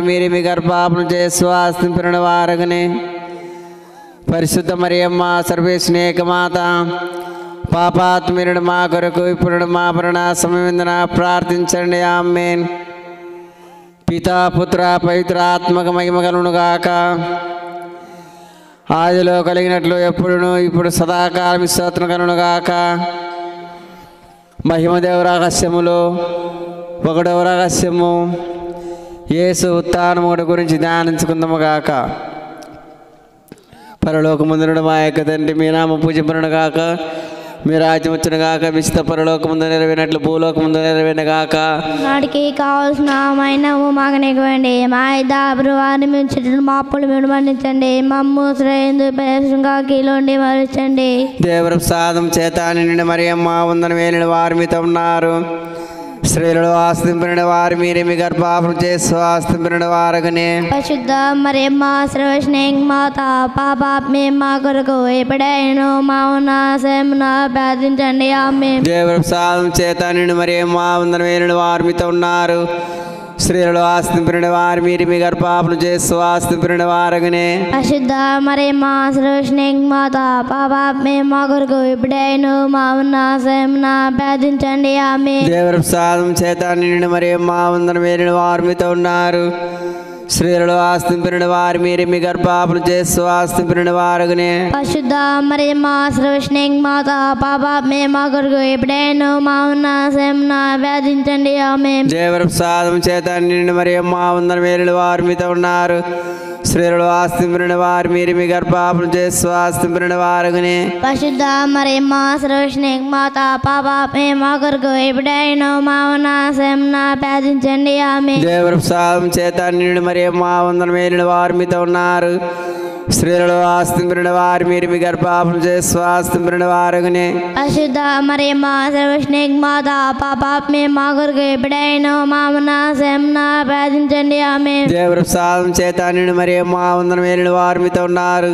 మీరు మీ గర్భాపన చేసి స్వాస్థింపిన వారగనే పరిశుద్ధ మరియమ్మ సర్వేశ్వనేక మాత పాపాత్మీరుడు మా కొరకు ఇప్పుడు మా మరణ సమయమున ప్రార్థించండి. ఆమేన్. పితా పుత్ర పవిత్రాత్మక మహిమ కలుగును గాక. ఆదిలో కలిగినట్లు ఎప్పుడును ఇప్పుడు సదాకాలం స్తోత్రం కలుగును గాక. మహిమదేవ రహస్యములో ఒకటవ రహస్యము యేసు ఉత్థానముడు గురించి ధ్యానించుకుందాము గాక. పరలోకమందున మా యొక్క తండ్రి మీ నామం పూజింపబడును గాక. మీ రాజ్యం వచ్చును గాక. మీ చిత్తం పరలోకమందు నెరవేరినట్లు భూలోకమందు నెరవేరును గాక. నాటికి కావాల్సిన మైనవు మాకు నెగ్గండి. మా ఇద్దరు వారిని మేము చుట్టూ మా అప్పులు మేము మన్నించండి. మమ్ము శ్రేయందు పేరుగా కీలుండి మరించండి. దేవుడు ప్రసాదం చేత నిండిన మరియమ్మ వందన వేలిన వారు మీతో ఉన్నారు. స్త్రీలలో ఆస్తింపిన వారు మీరే మీ గర్భాపన చేసి స్వాస్థింపిన వారగనే పరిశుద్ధ మరియమ్మ సర్వస్నేహ మాత పాపాత్మే మా కొరకు ఎప్పుడైనా మా నాశమున ప్రార్థించండి. ఆమేన్. దేవుడు ప్రసాదం చేత నిండిన మరియమ్మ వందన వేలిన వారు మీతో ఉన్నారు. స్త్రీలలో ఆస్తింపిన వారు మీరు మీ గర్భాపన చేసి స్వాస్థింపిన వారగనే పరిశుద్ధ మరియమ్మ సర్వస్నేహ మాత పాపాత్మే మా కొరకు ఎప్పుడైనా మా నాశమున ప్రార్థించండి. ఆమేన్. దేవుడు ప్రసాదం చేత నిండిన మరియమ్మ వందన వేలిన వారు మీతో ఉన్నారు. స్త్రీలలో ఆస్తింపిన వారు మీరు మీ గర్భాపన చేసి స్వాస్థింపిన వారగనే పరిశుద్ధ మరియమ్మ సర్వస్నేహ మాత పాపాత్మే మా కొరకు ఎప్పుడైనా మా నాశమున ప్రార్థించండి. ఆమేన్. దేవుడు ప్రసాదం చేత నిండిన మరియమ్మ వందన వేలిన వారు మీతో ఉన్నారు. స్త్రీలలో ఆస్తింపిన వారు మీరు మీ గర్భాపన చేసి స్వాస్థింపిన వారగనే పరిశుద్ధ మరియమ్మ సర్వస్నేహ మాత పాపాత్మే మా కొరకు ఎప్పుడైనా మా నాశమున ప్రార్థించండి. ఆమేన్. దేవుడు ప్రసాదం చేత నిండిన మరియమ్మ వందన వేలిన వారు మీతో ఉన్నారు. స్త్రీలలో ఆస్తింపిన వారు మీరు మీ గర్భాపన చేసి స్వాస్థింపిన వారగనే పరిశుద్ధ మరియమ్మ సర్వస్నేహ మాత పాపాత్మే మా కొరకు ఎప్పుడైనా మా నాశమున ప్రార్థించండి. ఆమేన్. దేవుడు ప్రసాదం చేత నిండిన మరియమ్మ వందన వేలిన వారు మీతో ఉన్నారు.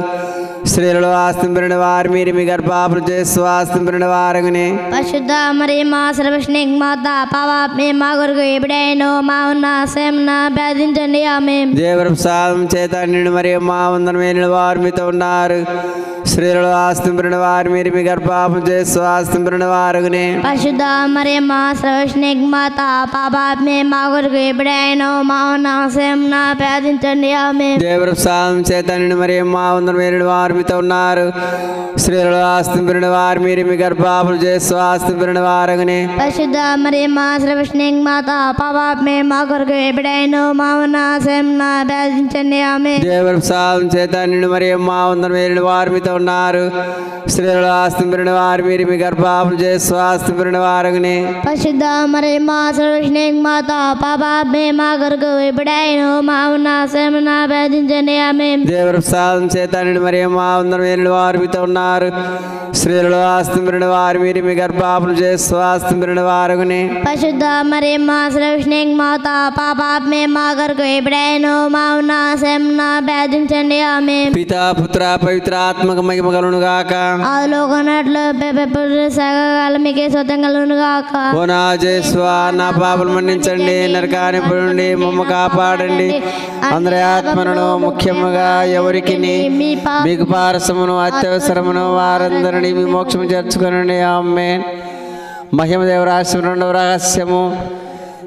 స్త్రీలలో ఆస్తింపిన వారు మీరు మీ గర్భాపన చేసి స్వాస్థింపిన వారగనే పరిశుద్ధ మరియమ్మ సర్వస్నేహ మాత పాపాత్మే మా కొరకు ఎప్పుడైనా మా నాశమున ప్రార్థించండి. ఆమేన్. దేవుడు ప్రసాదం చేత నిండిన మరియమ్మ వందన వేలిన వారు మీతో ఉన్నారు. స్త్రీలలో ఆస్తింపడిన వారు మీరు మీ గర్భాపం చేస్తూ ఆస్తింపడిన వారుగునే పరిశుద్ధ మరియమ్మ సర్వస్నేక్ మాత పాపాత్మే మా కొరకు ఎప్పుడైనా మా నాశం ప్రార్థించండి ఆమె దేవరసాం చేత నిండి మరియమ్మ వందన వేలుడు వారు మీతో ఉన్నారు స్త్రీలలో ఆస్తింపడిన వారు మీరు మీ గర్భాపం చేస్తూ ఆస్తింపడిన వారుగునే పరిశుద్ధ మరియమ్మ సర్వస్నేక్ మాత పాపాత్మే మా కొరకు ఎప్పుడైనా మా నాశం ప్రార్థించండి ఆమె దేవరసాం చేత నిండి మరియమ్మ వందన వేలుడు వారు మీతో ఉన్నారు స్త్రీలలో ఆస్తింపడిన వారు మీరు మీ గర్భాపం చేస్తూ ఆస్తింపడిన వారుగునే పరిశుద్ధ మరియమ్మ సర్వస్నేక్ మాత పాపాత్మే మా కొరకు ఎప్పుడైనా మా నాశం ప్రార్థించండి ఆమె దేవరసాం చేత నిండి మరియమ్మ వందన వేలుడు వారు మీతో ఉన్నారు స్త్రీలలో ఆస్తింపడిన వారు మీరు మీ గర్భాపం చేస్తూ ఆస్తింపడిన వారుగునే పరిశుద్ధ మరియమ్మ సర్వస్నేక్ మాత పాపాత్మే మా కొరకు ఎప్పుడైనా మా నాశం ప్రార్థించండి ఆమె పితా పుత్ర పవిత్ర ఆత్మక మహిమ కలుగును గాక ఆలోకనట్లు సగకాలం మీకే స్వతం కలుగును గాక ఓ నా జేస్వా నా పాపలు మన్నించండి నరకానికి నుండి మమ్మ కాపాడండి అందరి ఆత్మలను ముఖ్యముగా ఎవరికి మీకు పారసమును అత్యవసరమును వారందరినీ మీ మోక్షము చేర్చుకొనండి ఆమేన్. మహిమ దేవరాశి రెండవ రహస్యము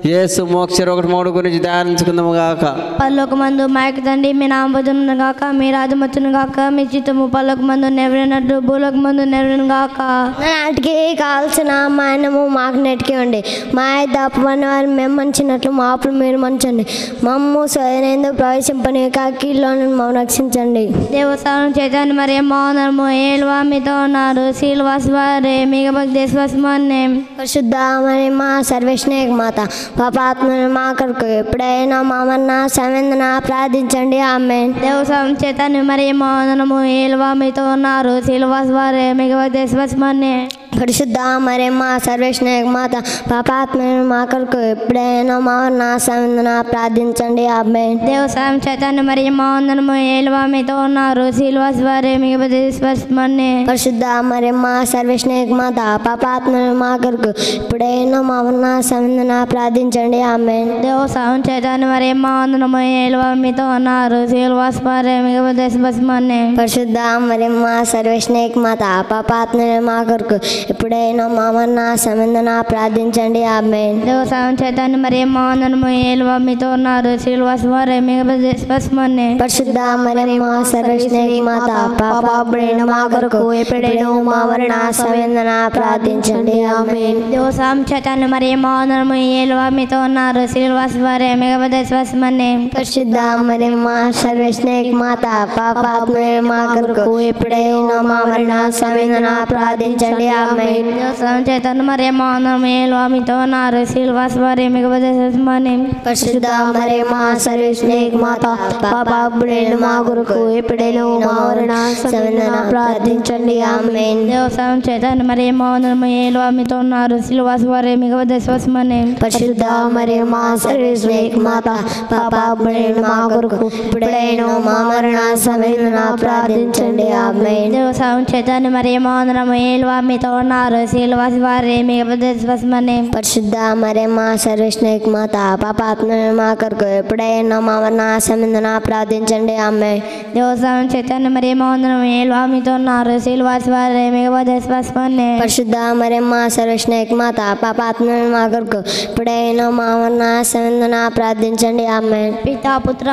యేసు మోక్ష ఒకటి మూడు గురించి ధ్యానించుకుందాము గాక. పరలోకమందు మా యొక్క తండ్రి మీ నామమును గాక మీ రాజ్యం వచ్చును గాక మీ చిత్తము పరలోకమందు నెరవేరినట్టు భూలోకమందు నెరవేరును గాక. నాటికి కావాల్సిన మాయనము మాకు నెట్టుకోండి మా దాపని వారు మేము మంచినట్లు మా అప్పుడు మీరు మంచండి మమ్ము స్వయంలో ప్రవేశింపని కీలో మమ్మల్ని రక్షించండి. దేవస్థానం చేతాన్ని మరి మౌనము ఏలువా మీతో ఉన్నారు శీలవాసి వారే మీకు భక్తి దేశవాసమాన్నే పరిశుద్ధ మరి మా సర్వేశ్నేక మాత పాపాత్మను మా కొరకు ఎప్పుడైనా మామన్న సమయందున ప్రార్థించండి ఆమేన్. దేవస్థానం చేతాన్ని మరి మౌనము ఏలువా మీతో ఉన్నారు శీలవాసి వారే మీకు భక్తి దేశవాసమాన్నే పరిశుద్ధ మరి మా సర్వేశ్నేక మాత పాపాత్మను మా కొరకు ఎప్పుడైనా మామన్న సమయందున ప్రార్థించండి ఆమేన్. దేవస్థానం చేతాన్ని మరి మౌనము ఏలువా మీతో ఉన్నారు శీలవాసి వారే మీకు భక్తి దేశవాసమాన్నే పరిశుద్ధ మరి మా సర్వేశ్నేక మాత పాపాత్మను మా కొరకు ఎప్పుడైనా మామన్న సమయందున ప్రార్థించండి ఆమేన్. దేవస్థానం చేతాన్ని మరి మౌనము ఏలువా మీతో ఉన్నారు శీలవాసి వారే మీకు భక్తి దేశవాసమాన్నే పరిశుద్ధ మరి మా సర్వేశ్నేక మాత పాపాత్మను మా కొరకు ఎప్పుడైనా మామన్న సమయందున ప్రార్థించండి ఆమేన్. దేవస్థానం చేతాన్ని మరి మౌనము ఏలువా మీతో ఉన్నారు శీలవాసి వారే మీకు భక్తి దేశవాసమాన్నే పరిశుద్ధ మరి మా సర్వేశ్నేక మాత పాపాత్మను మా కొరకు ఎప్పుడైనా మామన్న సమయందున ప్రార్థించండి ఆమేన్. దేవస్థానం చేతాన్ని మరి మౌనము ఏలువా మీతో ఉన్నారు శీలవాసి వారే మీకు భక్తి దేశవాసమాన్నే పరిశుద్ధ మరి మా సర్వేశ్నేక మాత పాపాత్మను మా కొరకు ఎప్పుడైనా మామన్న సమయందున ప్రార్థించండి ఆమేన్. దేవస్థానం చేతాన్ని మరి మౌనము ఏలువా మీతో ఉన్నారు శీలవాసి వారే మీకు భక్తి దేశవాసమాన్నే పరిశుద్ధ మరి మా సర్వేశ్నేక మాత పాపాత్మను మా కొరకు ఎప్పుడైనా మామన్న సమయందున ప్రార్థించండి ఆమేన్. దేవస్థానం చేతాన్ని మరి మౌనము ఏలువా మీతో ఉన్నారు శీలవాసి వారే మీకు భక్తి దేశవాసమాన్నే పరిశుద్ధ మరి మా సర్వేశ్నేక మాత పాపాత్మను మా కొరకు ఎప్పుడైనా మామన్న సమయందున ప్రార్థించండి ఆమేన్. దేవస్థానం చేతాన్ని మరి మౌనము ఏలువా మీతో ఉన్నారు శీలవాసి వారే మీకు భక్తి దేశవాసమాన్నే పరిశుద్ధ మరి మా సర్వేశ్నేక మాత పాపాత్మను మా కొరకు ఎప్పుడైనా మామన్న సమయందున ప్రార్థించండి ఆమేన్. దేవస్థానం చేతాన్ని మరి మౌనము ఏలువా మీతో ఉన్నారు శీలవాసి వారే మీకు భక్తి దేశవాసమాన్నే పరిశుద్ధ మరి మా సర్వేశ్నేక మాత పాపాత్మను మా కొరకు ఎప్పుడైనా మామన్న సమయందున ప్రార్థించండి ఆమేన్. పితా పుత్ర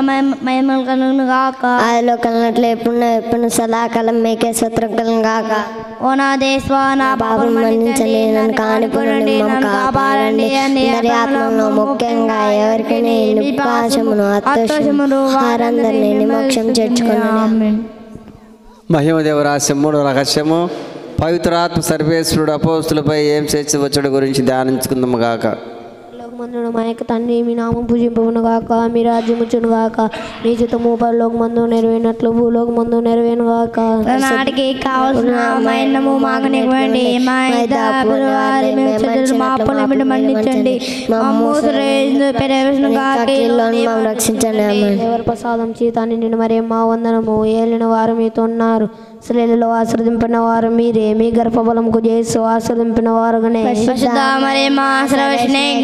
మహిమలు కలుగును గాక ఆదిలో కలిగినట్లు ఎప్పుడు సదాకాలం మీకే స్తోత్రం కలుగును గాక. ఓ నా దేశవా నా పాపం మన్నించండి నన్ను కానిపోండి మమ్మల్ని కాపాడండి అందరి ఆత్మలను ముఖ్యంగా ఎవరికి నిపాశమును అత్తోషమును వారందరినీ నిమోక్షం చేర్చుకున్నాను. మహిమ దేవరాశి మూడవ రహస్యము పవిత్రాత్మ సర్వేశ్వరుడు అపోస్తులపై ఏం చేసి వచ్చాడు గురించి ధ్యానించుకుందాము గాక. లోకమందున మా యొక్క తండ్రి మీ నామం పూజింపబడును గాక మీ రాజ్యం వచ్చును గాక మీ చిత్తము పరలోకమందు నెరవేరినట్లు భూలోకమందు నెరవేరును గాక. నాటికి కావాల్సిన మైనము మాకు నివ్వండి మా మన్నించండి రక్షించండి. ఎవరి ప్రసాదం చీతాన్ని నిన్ను మరే మా వందనము ఏలిన వారు మీతో ఉన్నారు స్త్రీలలో ఆశ్రదింపిన వారు మీరే మీ గర్భఫలముకు చేసి ఆశ్రదింపిన వారుగానే మరి మా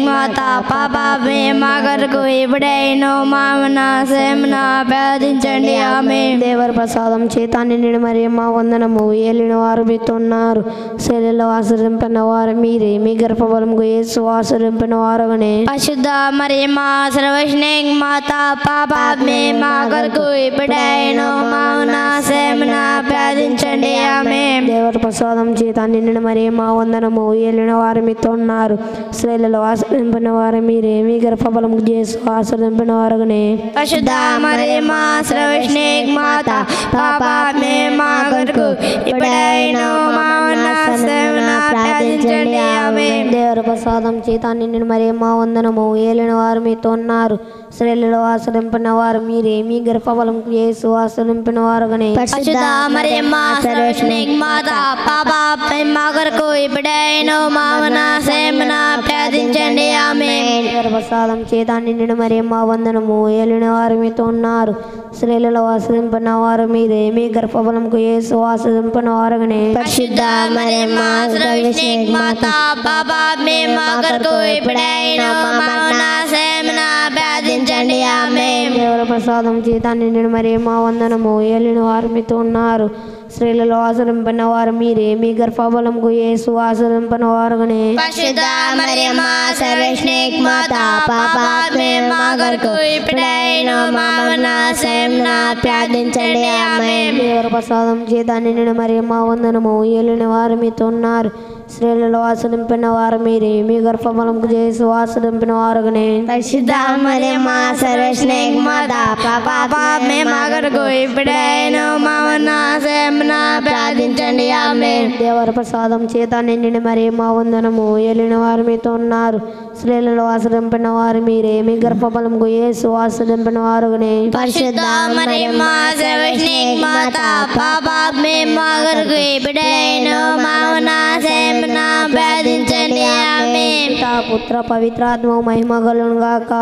మాత పాపాత్మే మా కొరకు ఇప్పుడైనా మా నాశమున ప్రార్థించండి ఆమేన్. దేవర ప్రసాదం చేత నిండిన మరియమ్మ వందనము ఏలిన వారు మీతో ఉన్నారు. శైలిలో ఆశ్రయింపిన వారు మీరే, మీ గర్భఫలముకు యేసు ఆశ్రయింపిన వారుగానే. పరిశుద్ధ మరియమ్మ సర్వజ్ఞ మాత పాపాత్మే మా కొరకు ఇప్పుడైనా మా నాశమున ప్రార్థించండి ఆమేన్. దేవర ప్రసాదం చేత నిండిన మరియమ్మ వందనము ఏలిన వారు మీతో ఉన్నారు. స్త్రీలలో ఆశ్రయింపిన వారు మీరే, మీ గర్భఫలముకు యేసు ఆశ్రయింపిన వారుగానే. పరిశుద్ధ మరియమ్మ సర్వజ్ఞ మాత పాపాత్మే మా కొరకు ఇప్పుడైనా మా నాశమున ప్రార్థించండి ఆమేన్. దేవర ప్రసాదం చేత నిండిన మరియమ్మ వందనము ఏలిన వారు మీతో ఉన్నారు. స్త్రీలలో ఆశ్రయింపిన వారు మీరే, మీ గర్భఫలముకు యేసు ఆశ్రయింపిన వారుగానే. పరిశుద్ధ మరియమ్మ సర్వజ్ఞ మాత పాపాత్మే మా కొరకు ఇప్పుడైనా మా నాశమున ప్రార్థించండి ఆమేన్. ప్రసాదం చేత నిండిన మరియమ్మ వందనము ఏలిన వారు మీతో ఉన్నారు. స్త్రీలలో ఆశ్రయింపిన వారు మీరే, మీ గర్భఫలముకు యేసు ఆశ్రయింపిన వారుగానే. పరిశుద్ధ మరియమ్మ సర్వజ్ఞ మాత పాపాత్మే మా కొరకు ఇప్పుడైనా మా నాశమున ప్రార్థించండి ఆమేన్. దేవర ప్రసాదం చేత నిండిన మరియమ్మ వందనము ఏలిన వారు మీతో ఉన్నారు. స్త్రీలలో ఆశ్రయింపిన వారు మీరే, మీ గర్భఫలముకు యేసు ఆశ్రయింపిన వారుగానే. పరిశుద్ధ మరియమ్మ సర్వజ్ఞ మాత పాపాత్మే మా కొరకు ఇప్పుడైనా మా నాశమున ప్రార్థించండి ఆమేన్. దేవర ప్రసాదం చేత నిండిన మరియమ్మ వందనము ఏలిన వారు మీతో ఉన్నారు. స్త్రీలలో ఆశ్రయింపిన వారు మీరే, మీ గర్భఫలముకు యేసు ఆశ్రయింపిన వారుగానే. పరిశుద్ధ మరియమ్మ సర్వజ్ఞ మాత పాపాత్మే మా కొరకు ఇప్పుడైనా మా నాశమున ప్రార్థించండి ఆమేన్. దేవర ప్రసాదం చేత నిండిన మరియమ్మ వందనము ఏలిన వారు మీతో ఉన్నారు. స్త్రీలలో ఆశ్రయింపిన వారు మీరే, మీ గర్భఫలముకు యేసు ఆశ్రయింపిన వారుగానే. పరిశుద్ధ మరియమ్మ సర్వజ్ఞ మాత పాపాత్మే మా కొరకు ఇప్పుడైనా మా నాశమున ప్రార్థించండి ఆమేన్. పితా పుత్ర పవిత్రాత్మ మహిమ కలుగును గాక.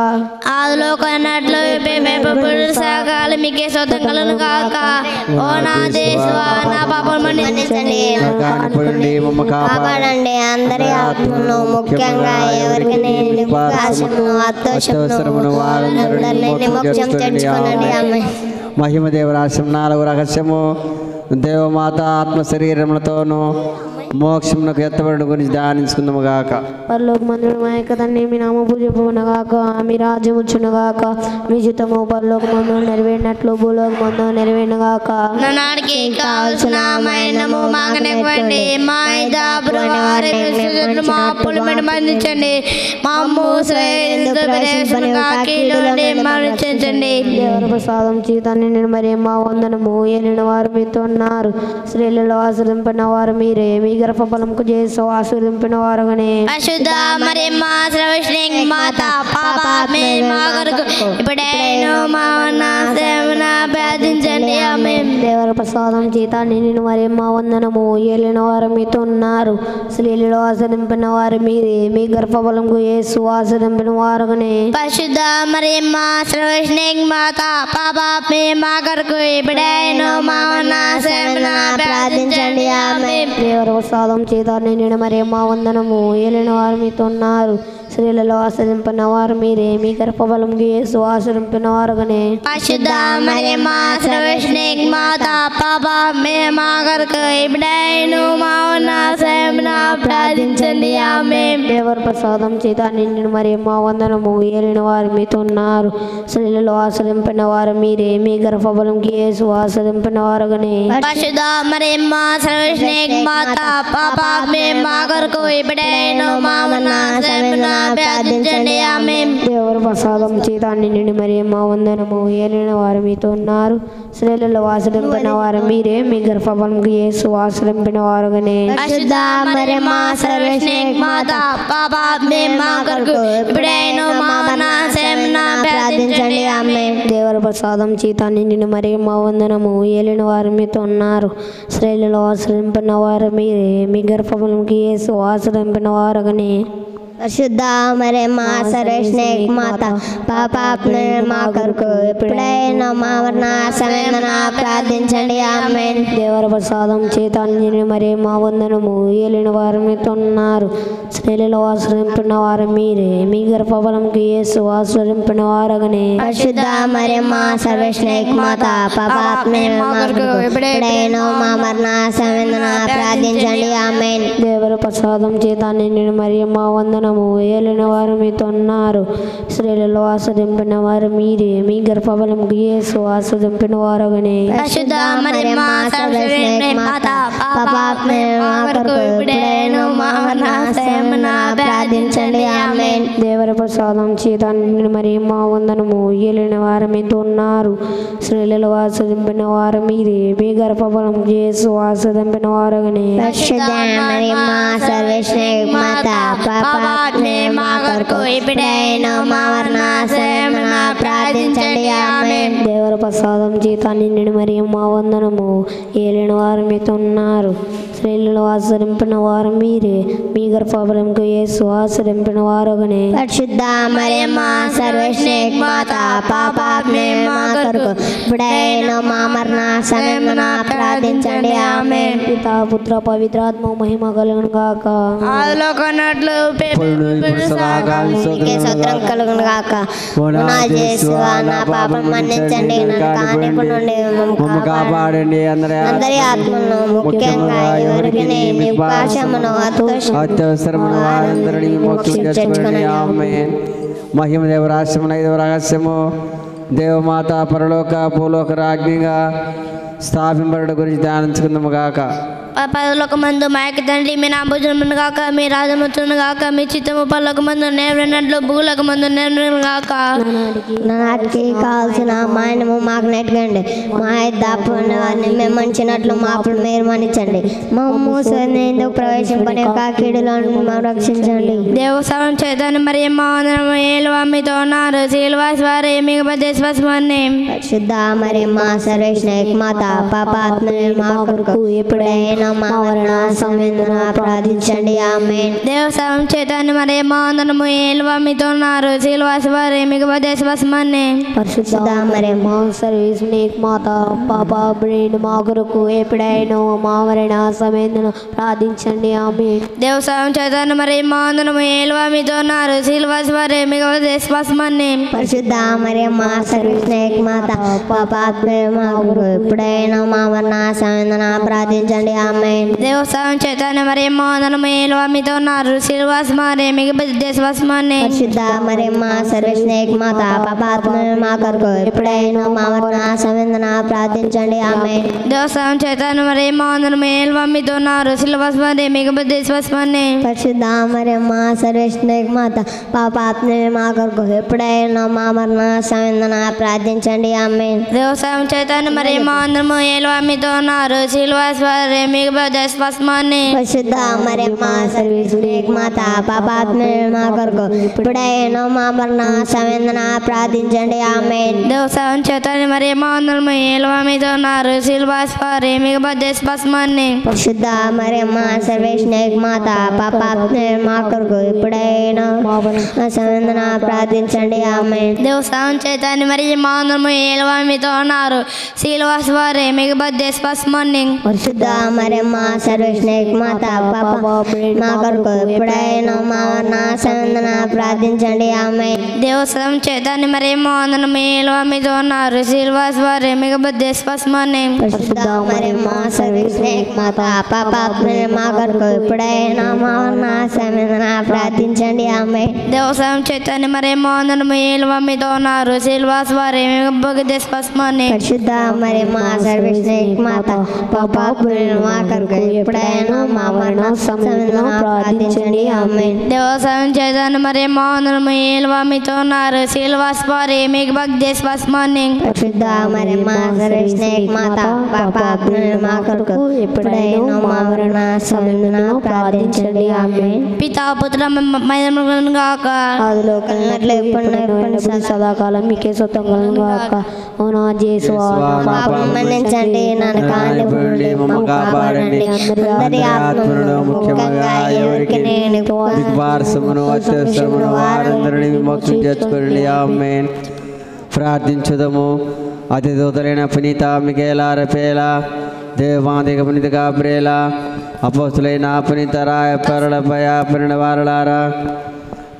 ఆదిలో కొన్నట్లు సకాలం మీకే సొంతం కలుగును గాక. ఓ నా దేశవా నా పాపం మన్నించండి. నరకానిపోయండి మమ్మ కాపాడండి. అందరి ఆత్మను ముఖ్యంగా ఎవరికి అత్యవసరమును వారందరినీ మోక్షం తెచ్చుకొనండి ఆమేన్. మహిమ దేవరాశం 4 రహస్యము దేవమాత ఆత్మ శరీరములతోనూ మోక్షమునకు ఎత్తబడి గురించి ధ్యానించుకుందాము గాక. పరలోక మందుడు మా యొక్క తండ్రి, మీ నామ పూజ గాక, మీ రాజ్యం వచ్చును గాక, మీ చిత్తము పరలోక మందు నెరవేరినట్లు భూలోక మందు నెరవేరును గాక. నాడికి కావాల్సిన మైనము మాగనివ్వండి. మా మా అప్పులు మీద బంధించండి. మా మరించండి. దేవర ప్రసాదం చీతాన్ని నేను మరి మా వందనము ఏలిన వారు మీతో ఉన్నారు. స్త్రీలలో ఆశ్రయింపిన వారు మీరే, మీ గర్భఫలంకు చేసి ఆశీర్వదింపిన వారుగానే. పరిశుద్ధ మరియమ్మ సర్వశ్రేష్ఠ మాత పాపాత్మే మా కొరకు ఇప్పుడైనా మా నాశమున ప్రార్థించండి ఆమేన్. దేవర ప్రసాదం చేత నేను మరి మా వందనము ఏలిన వారు మీతో ఉన్నారు. స్త్రీలలో ఆశ్రయింపిన వారు మీరే, మీ గర్భఫలంకు చేసి ఆశీర్వదింపిన వారుగానే. పరిశుద్ధ మరియమ్మ సర్వశ్రేష్ఠ మాత పాపాత్మే మా కొరకు ఇప్పుడైనా మా నాశమున ప్రార్థించండి ఆమేన్. దేవర ప్రసాదం చేత నేను మరి మా వందనము ఏలిన వారు మీతో ఉన్నారు. స్త్రీలలో ఆశ్రయింపిన వారు మీరే, మీ గర్భఫలంకు యేసు ఆశ్రయింపిన వారుగానే. పరిశుద్ధ మరియమ్మ సర్వశ్రేష్ఠ మాత పాపాత్మే మా కొరకు ఇప్పుడైనా మా నాశమున ప్రార్థించండి ఆమేన్. దేవర ప్రసాదం చేత నిండిన మరి మా వందనము ఏలిన వారు మీతో ఉన్నారు. స్త్రీలలో ఆశ్రయింపిన వారు మీరే, మీ గర్భఫలంకు యేసు ఆశ్రయింపిన వారుగానే. పరిశుద్ధ మరియమ్మ సర్వశ్రేష్ఠ మాత పాపాత్మే మా కొరకు ఇప్పుడైనా మా నాశమున ప్రార్థించండి ఆమేన్. దేవర ప్రసాదం చేత నిండిన మరి మా వందనము ఏలిన వారు మీతో ఉన్నారు. స్త్రీలలో ఆశ్రయింపిన వారు మీరే, మీ గర్భఫలంకు యేసు ఆశ్రయింపిన వారుగానే. పరిశుద్ధ మరియమ్మ సర్వశ్రేష్ఠ మాత పాపాత్మే మా కొరకు ఇప్పుడైనా మా నాశమున ప్రార్థించండి ఆమేన్. దేవర ప్రసాదం చేత నిండిన మరి మా వందనము ఏలిన వారు మీతో ఉన్నారు. స్త్రీలలో ఆశ్రయింపిన వారు మీరే, మీ గర్భఫలంకు యేసు ఆశ్రయింపిన వారుగానే. పరిశుద్ధ మరియమ్మ సర్వేశ్వరుని మాత పాపాత్మ మా కొరకు ఎప్పుడైనా మా మరణ సమయమున ప్రార్థించండి ఆమేన్. దేవర ప్రసాదం చేత మరియమ్మ వందనము ఏలిన వారు మీతో ఉన్నారు. స్త్రీలలో ఆశ్రయింపిన వారు మీరే, మీ గర్భఫలముకు యేసు ఆశ్రయింపిన వారగనే. పరిశుద్ధ మరియమ్మ సర్వేశ్వరుని మాత పాపాత్మ మా కొరకు ఎప్పుడైనా మా మరణ సమయమున ప్రార్థించండి ఆమేన్. దేవర ప్రసాదం చేత మరియమ్మ వందనము ఏలిన వారు మీతో ఉన్నారు. స్త్రీలలో ఆశ్రయింపిన వారు మీరే, మీ గర్భఫలముకు యేసు ఆశ్రయింపిన వారగనే. పరిశుద్ధ మరియమ్మ సర్వేశ్వరుని మాత పాపాత్మ మా కొరకు ఎప్పుడైనా మా మరణ సమయమున ప్రార్థించండి ఆమేన్. దేవర ప్రసాదం చేత మరియమ్మ వందనము ఏలిన వారు మీతో ఉన్నారు. స్త్రీలలో ఆశ్రయింపిన వారు మీరే, మీ గర్భఫలముకు యేసు ఆశ్రయింపిన వారగనే. పరిశుద్ధ మరియమ్మ సర్వేశ్వరుని మాత పాపాత్మ మా కొరకు ఎప్పుడైనా మా మరణ సమయమున ప్రార్థించండి ఆమేన్. దేవర ప్రసాదం చేత నిండిన మరియమ్మ వందనము ఏలిన వారు మీతో ఉన్నారు. స్త్రీలలో ఆశ్రయింపిన వారు మీరే, మీ గర్భఫలముకు యేసు ఆశ్రయింపిన వారగనే. పరిశుద్ధ మరియమ్మ సర్వేశ్వరుని మాత పాపాత్మ మా కొరకు ఎప్పుడైనా మా మరణ సమయమున ప్రార్థించండి ఆమేన్. పితా పుత్ర పవిత్రాత్మ మహిమ కలుగును గాక. ఆదిలో కొన్నట్లు నీకే స్తోత్రం కలుగును గాక. నా యేసువా, నా పాపం మన్నించండి, నన్ను కానిపు నుండి మమ్మ కాపాడండి. అందరి ఆత్మలను ముఖ్యంగా ఎవరికి మీ పాశమును అత్యవసరమైన వారందరినీ మోక్షం చేసుకోండి ఆమేన్. మహిమ దేవ రహస్యము, ఐదవ రహస్యము దేవమాత పరలోక భూలోక రాజ్ఞిగా స్థాపింపడం గురించి ధ్యానించుకుందాము గాక. పరలోక మందు మా యొక్క తండ్రి, మీ నామమును గాక, మీ రాజమును గాక, మీ చిత్తము పరలోక మందు నెరవేరినట్లు భూలోక మందు నెరవేరును గాక. నాటికి కావాల్సిన మాయనము మాకు నెట్టండి, మా దాపు వారిని మేము మంచినట్లు మా అప్పుడు మీరు మన్నించండి. మా మూసని ఎందుకు ప్రవేశింపని కీడులో మేము రక్షించండి. దేవస్థానం చేతాను మరియమ్మ వందనము ఏలువ మీతో ఉన్నారు. శీలవాసి వారు మీకు బద్దేశ్వాసమని. పరిశుద్ధ మరియమ్మ సర్వేశ్వరుని మాత పాపాత్మ మా కొరకు ఎప్పుడైనా మా మరణ సమయమున ప్రార్థించండి ఆమేన్. దేవస్థానం చేతాను మరియమ్మ వందనము ఏలువ మీతో ఉన్నారు. శీలవాసి వారు మీకు బద్దేశ్వాసమని. పరిశుద్ధ మరియమ్మ సర్వేశ్వరుని మాత పాపాత్మ మా కొరకు ఎప్పుడైనా మా మరణ సమయమున ప్రార్థించండి ఆమేన్. దేవస్థానం చేతాను మరియమ్మ వందనము ఏలువ మీతో ఉన్నారు. శీలవాసి వారు మీకు బద్దేశ్వాసమని. పరిశుద్ధ మరియమ్మ సర్వేశ్వరుని మాత పాపాత్మ మా కొరకు ఎప్పుడైనా మా మరణ సమయమున ప్రార్థించండి ఆమేన్. దేవస్థానం చేతాను మరియమ్మ వందనము ఏలువ మీతో ఉన్నారు. శీలవాసి వారు మీకు బద్దేశ్వాసమని. పరిశుద్ధ మరియమ్మ సర్వేశ్వరుని మాత పాపాత్మ మా కొరకు ఎప్పుడైనా మా మరణ సమయమున ప్రార్థించండి ఆమేన్. దేవస్థానం చేతాను మరియమ్మ వందనము ఏలువ మీతో ఉన్నారు. శీలవాసి వారు మీకు బద్దేశ్వాసమని. పరిశుద్ధ మరియమ్మ సర్వేశ్వరుని మాత పాపాత్మ మా కొరకు ఎప్పుడైనా మా మరణ సమయమున ప్రార్థించండి ఆమేన్. దేవస్థానం చేతాను మరియమ్మ వందనము ఏలువ మీతో ఉన్నారు. శీలవాసి వారు మీకు బద్దేశ్వాసమని. పరిశుద్ధ మరియమ్మ సర్వేశ్వరుని మాత పాపాత్మ మా కొరకు ఎప్పుడైనా మా మరణ సమయమున ప్రార్థించండి ఆమేన్. దేవస్థానం చేతాను మరియమ్మ వందనము ఏలువ మీతో ఉన్నారు. శీలవాసి వారు మీకు బద్దేశ్వాసమని. పరిశుద్ధ మరియమ్మ సర్వేశ్వరుని మాత పాపాత్మ మా కొరకు ఎప్పుడైనా మా మరణ సమయమున ప్రార్థించండి ఆమేన్. దేవస్థానం చేతాను మరియమ్మ వందనము ఏలువ మీతో ఉన్నారు. శీలవాసి వారు మీకు బద్దేశ్వాసమని. పరిశుద్ధ మరియమ్మ సర్వేశ్వరుని మాత పాపాత్మ మా కొరకు ఎప్పుడైనా మా మరణ సమయమున ప్రార్థించండి ఆమేన్. దేవస్థానం చేతాను మరియమ్మ వందనము ఏలువ మీతో ఉన్నారు. శీలవాసి వారు మీకు బద్దేశ్వాసమని. పరిశుద్ధ మరియమ్మ సర్వేశ్వరుని మాత పాపాత్మ మా కొరకు ఎప్పుడైనా మా మరణ సమయమున ప్రార్థించండి ఆమేన్. దేవస్థానం చేతాను మరియమ్మ వందనము ఏలువ మీతో ఉన్నారు. శీలవాసి వారు మీకు బద్దేశ్వాసమని. పరిశుద్ధ మరియమ్మ సర్వేశ్వరుని మాత పాపాత్మ మా కొరకు ఎప్పుడైనా మా మరణ సమయమున ప్రార్థించండి ఆమేన్. దేవస్థానం చేతాను మరియమ్మ వందనము ఏలువ మీతో ఉన్నారు. శీలవాసి వారు మీకు బద్దేశ్వాసమని. పరిశుద్ధ మరియమ్మ సర్వేశ్వరుని మాత పాపాత్మ మా కొరకు ఎప్పుడైనా మా మరణ సమయమున ప్రార్థించండి ఆమేన్. పితా పుత్ర మహిమలను గాక. ఆదిలో కన్నట్లు ఎప్పుడు సదాకాలం మీకే సొంతం కలుగును గాక. ఓ నా యేసువా, పాపం మన్నించండి, నన్ను కానివ్వండి, మమ్మ కాపాడండి. కాపాడండి. అందరి ఆత్మలను ముఖ్యంగా ఎవరికి మీకు వారసమును అత్యవసరమును వారందరినీ విమోక్షం చేర్చుకోండి. ఆమేన్. ప్రార్థించుదము. అతి దూతలైన పునీత మిఖేలా రఫేలా దేవాదిక పునీత గాబ్రియేలా అపోస్తులైన పునీత రాయపరులపై ఆపరిన వారలారా,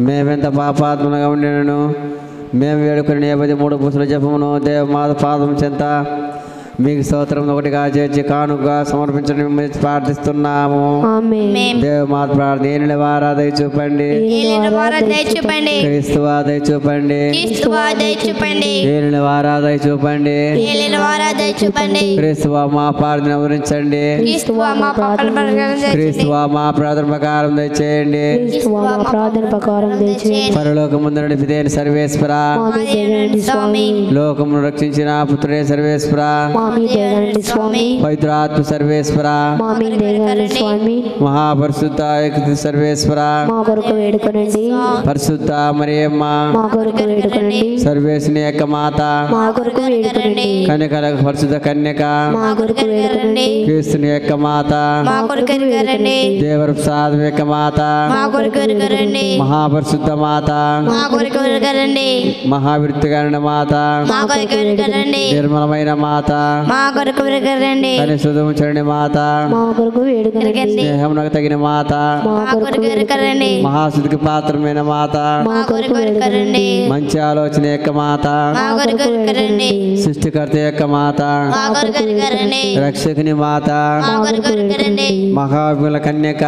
మేమెంత పాపాత్మలుగా ఉండినను మేము వేడుకుని 53 పురుషుల జపమును దేవమాత పాదం చెంత మీకు స్తోత్రం ఒకటిగా చేర్చి కానుగా సమర్పించడం మిమ్మల్ని ప్రార్థిస్తున్నాము. దేవమాత ప్రార్థన వారా దయ చూపండి. క్రీస్తు దయ చూపండి. ఏలిన వారా దయ చూపండి. క్రీస్తు మా ప్రార్థన వివరించండి. క్రీస్తు మా ప్రార్థన ప్రకారం దయచేయండి. పరలోకముందు నడిపితేని సర్వేశ్వర, లోకమును రక్షించిన పుత్రుడే సర్వేశ్వర, పవిత్రాత్మ సర్వేశ్వర, మహాపరిశుద్ధ ఏకైక సర్వేశ్వర, పరిశుద్ధ మరియమ్మ సర్వేశ్వరుని యొక్క మాత, కన్యకల పరిశుద్ధ కన్యక, క్రీస్తుని యొక్క మాత, దేవర ప్రసాదం యొక్క మాత, మహాపరిశుద్ధ మాత, మహావృత్తిగణ మాత, నిర్మలమైన మాత, కనిసుధము చరణి మాత, స్నేహమునకు తగిన మాత, మహాశుద్ధికి పాత్రమైన మాత, మంచి ఆలోచన యొక్క మాత, సృష్టికర్త యొక్క మాత, రక్షకుని మాత, మహావిమల కన్యక,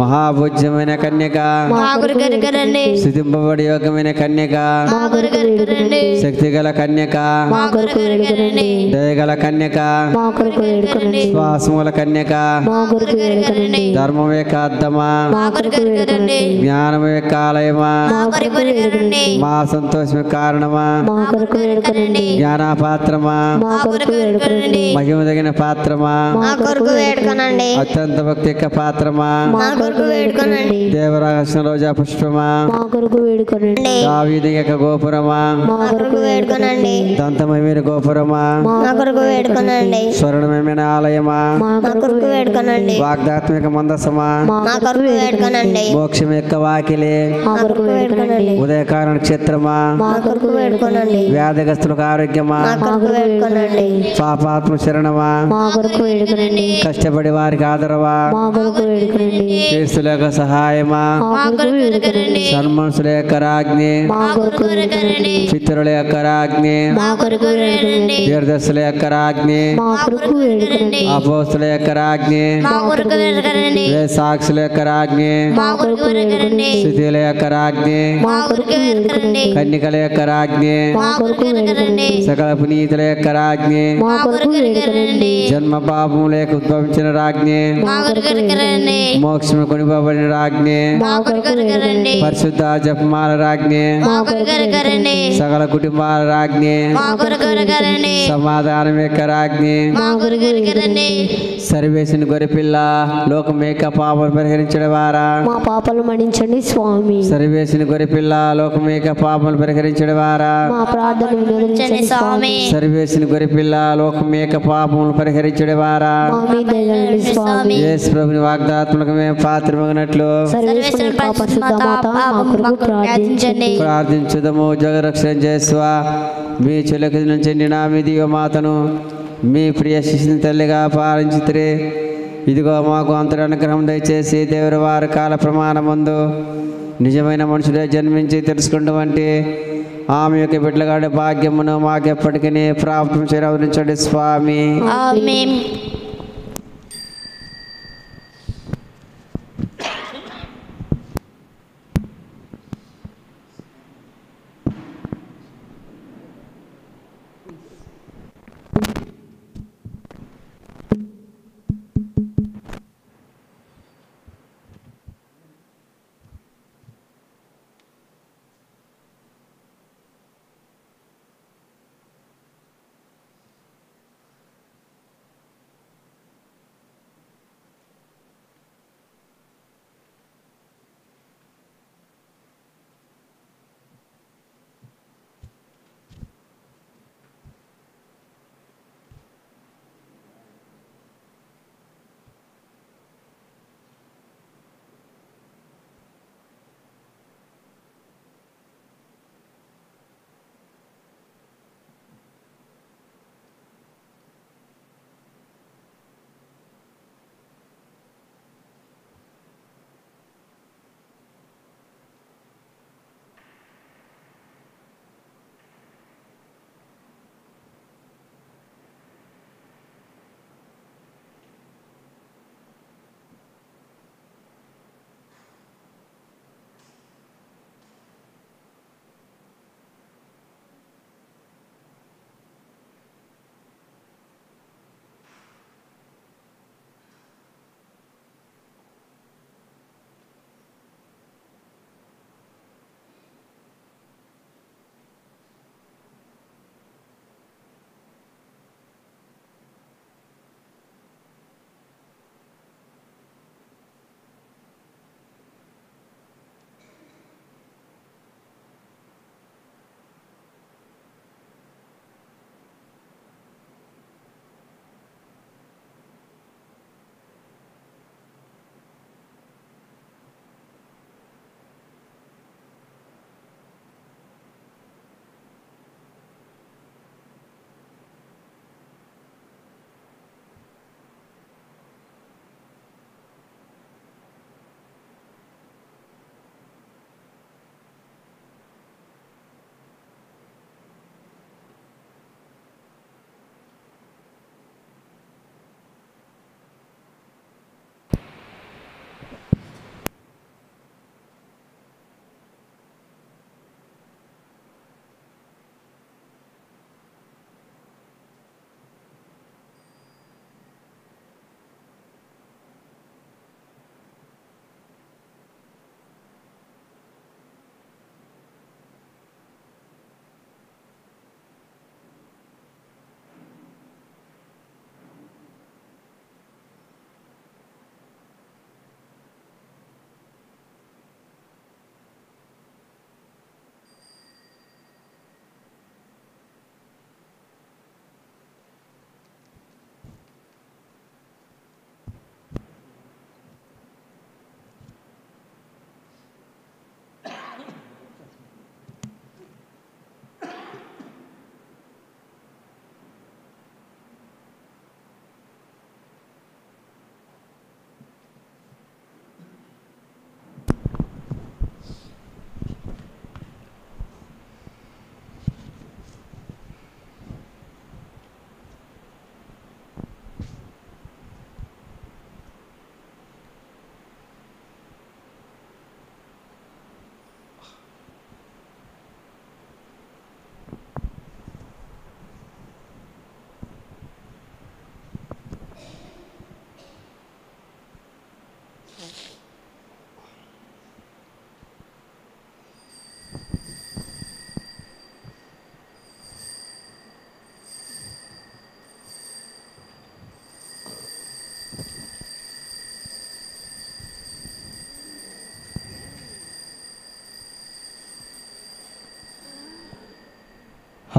మహాభోజ్యమైన కన్యక, స్థుతింపబడి యోగమైన కన్యక, శక్తిగల కన్యక, దయగల కన్యక, శ్వాసముల కన్యక, ధర్మం యొక్క అద్దమా, జ్ఞానం యొక్క ఆలయమా, మా సంతోషం యొక్క కారణమా, జ్ఞానపాత్రమా, మహిమ తగిన పాత్రమా, అత్యంత భక్తి యొక్క పాత్రమా, దేవరహస్య రోజా పుష్పమా, దావీదు యొక్క గోపురమా, దంతమైన గోపురమా, స్వర్ణమైన ఆలయమా, వాగ్దాత్మిక మందసమా, మోక్షం యొక్క వాకిలి, ఉదయకాల నక్షత్రమా, వ్యాధిగ్రస్తులకు ఆరోగ్యమా, పాపాత్మ శరణమా, కష్టపడి వారికి ఆదరవా, క్రీస్తుల యొక్క సహాయమా, సన్మనుషుల యొక్క రాజ్ఞి, పితరుల యొక్క రాజ్ఞి, దీర్ఘదర్శుల యొక్క రాజ్ఞి, అపోస్తుల యొక్క రాజ్ఞి, సాక్షుల యొక్క రాజ్ఞి, స్థితుల యొక్క రాజ్ఞి, కన్యకల యొక్క రాజ్ఞి, సకల పునీతుల యొక్క రాజ్ఞి, జన్మ పాపముల యొక్క ఉద్భవించిన రాజ్ఞి, మోక్షము కొనిపోబడిన రాజ్ఞి, పరిశుద్ధ జపమాల రాజ్ఞి, సకల కుటుంబాల రాజ్ఞి, సమాధానం యొక్క రాజ్ఞి, సర్వేసిన గొర్రెపిల్ల లోకం యొక్క పాపలు పరిహరించడం వారా మా పాపలు మన్నించండి స్వామి. సర్వేసిన గొర్రెపిల్ల లోకం యొక్క పాపలు పరిహరించడం వారా మా ప్రార్థన వినరించండి స్వామి. సర్వేసిన గొర్రెపిల్ల లోకం యొక్క పాపములు పరిహరించడం వారా మా మీద దయగలండి స్వామి. యేసు ప్రభుని వాగ్దాత్మలకు మేము పాత్రమగినట్లు సర్వేశ్వరుని యొక్క పరిశుద్ధ మాత మా కొరకు ప్రార్థించండి. ప్రార్థించుదము. జగరక్షణ చేసువా మీ చెలకి నుంచి నా మీ దివ్యమాతను మీ ప్రియ శిశుని తల్లిగా పాలించితే ఇదిగో మాకు అంతటి అనుగ్రహం దయచేసి దేవుని వారి కాల ప్రమాణమందు నిజమైన మనుషుడే జన్మించి తెలుసుకుంటామంటే ఆమె యొక్క బిడ్డలుగాడే భాగ్యమును మాకెప్పటికీ ప్రాప్తం చేయవరించండి స్వామి. ఆమేన్.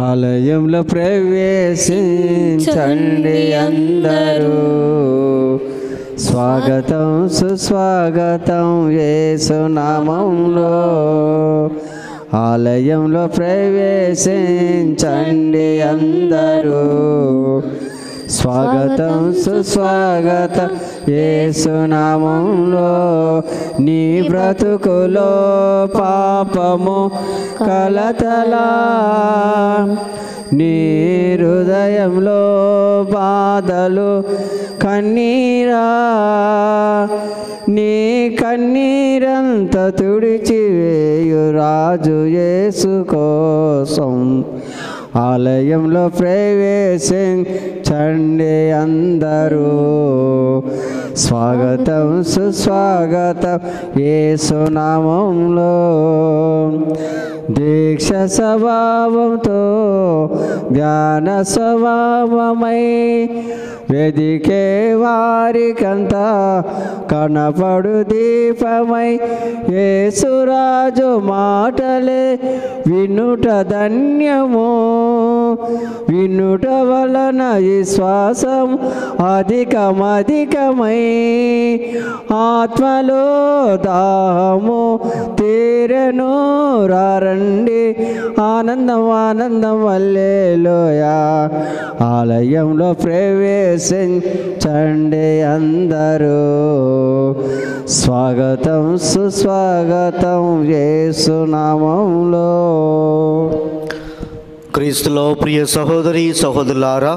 ఆలయంలో ప్రవేశించండి అందరూ, స్వాగతం సుస్వాగతం యేసు నామములో. ఆలయంలో ప్రవేశించండి అందరూ, స్వాగతం సుస్వాగతం యేసు నామములో. నీ బ్రతుకులో పాపము కలతలా, నీ హృదయంలో బాధలు కన్నీరా, నీ కన్నీరంత తుడిచివేయు రాజు యేసు కోసం. ఆలయంలో ప్రవేశించండి అందరూ, స్వాగతం సుస్వాగతం యేసు నామములో. దీక్ష స్వభావంతో ధ్యాన స్వభావమై వెదికే వారికంతా కనపడు దీపమై, యేసురాజు మాటలే వినుట ధన్యము, వినుట వలన విశ్వాసం అధికమధికమై, ఆత్మలో దాహము తీరెను రండి, ఆనందం ఆనందం హల్లెలూయా. ఆలయంలో ప్రవేశించండి అందరూ, స్వాగతం సుస్వాగతం యేసు నామములో. క్రీస్తులో ప్రియ సహోదరి సహోదరులారా,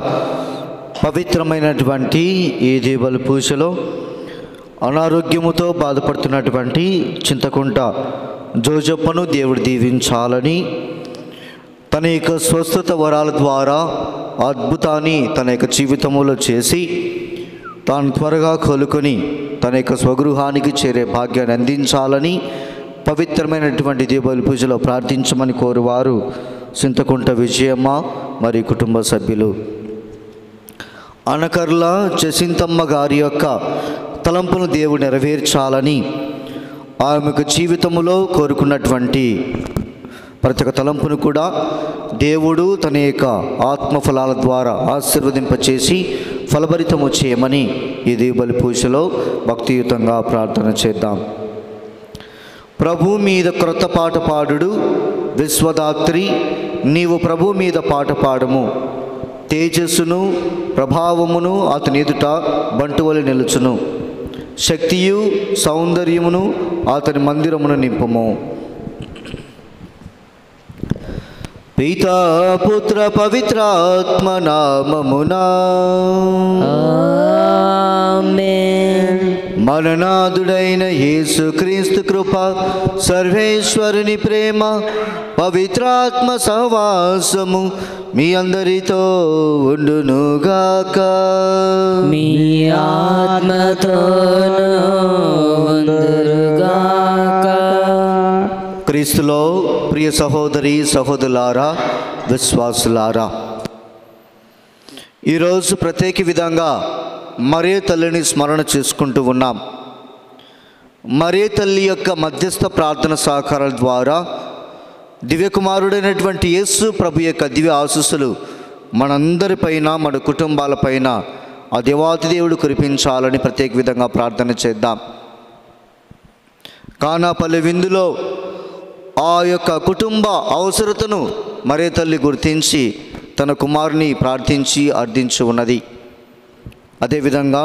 పవిత్రమైనటువంటి ఈ దీపావళి పూజలో అనారోగ్యముతో బాధపడుతున్నటువంటి చింతకుంట జోజప్పను దేవుడు దీవించాలని, తన యొక్క స్వస్థత వరాల ద్వారా అద్భుతాన్ని తన యొక్క జీవితంలో చేసి తాను త్వరగా కోలుకొని తన యొక్క స్వగృహానికి చేరే భాగ్యాన్ని అందించాలని పవిత్రమైనటువంటి దీపావళి పూజలో ప్రార్థించమని కోరువారు చింతకుంట విజయమ్మ మరి కుటుంబ సభ్యులు. అనకర్ల జసింతమ్మ గారి యొక్క తలంపును దేవుడు నెరవేర్చాలని, ఆమెకు జీవితంలో కోరుకున్నటువంటి ప్రతి ఒక్క తలంపును కూడా దేవుడు తన యొక్క ఆత్మఫలాల ద్వారా ఆశీర్వదింపచేసి ఫలభరితము చేయమని ఈ దీపావళి పూజలో భక్తియుతంగా ప్రార్థన చేద్దాం. ప్రభు మీద క్రొత్త పాట పాడుడు విశ్వదాత్రి, నీవు ప్రభు మీద పాట పాడము. తేజస్సును ప్రభావమును అతని ఎదుట బంటువలి నిలుచును. శక్తియు సౌందర్యమును అతని మందిరమును నింపుము. పితా పుత్ర పవిత్రాత్మ నామమునా ఆమేన్. మననాథుడైన యేసుక్రీస్తు కృప, సర్వేశ్వరుని ప్రేమ, పవిత్రాత్మ సహవాసము మీ అందరితో ఉండునుగాక. మీ ఆత్మతోను ఉందురుగాక. క్రీస్తులో ప్రియ సహోదరి సహోదరులారా, విశ్వాసులారా, ఈరోజు ప్రత్యేక విధంగా మరియ తల్లిని స్మరణ చేసుకుంటూ ఉన్నాం. మరియ తల్లి యొక్క మధ్యస్థ ప్రార్థన సహకారాల ద్వారా దివ్యకుమారుడైనటువంటి యేసు ప్రభు యొక్క దివ్య ఆశీస్సులు మనందరిపైన, మన కుటుంబాలపైన ఆ దేవాతి దేవుడు కురిపించాలని ప్రత్యేక విధంగా ప్రార్థన చేద్దాం. కానాపల్లి విందులో ఆ యొక్క కుటుంబ అవసరతను మరియ తల్లి గుర్తించి తన కుమారుని ప్రార్థించి అర్థించి ఉన్నది. అదేవిధంగా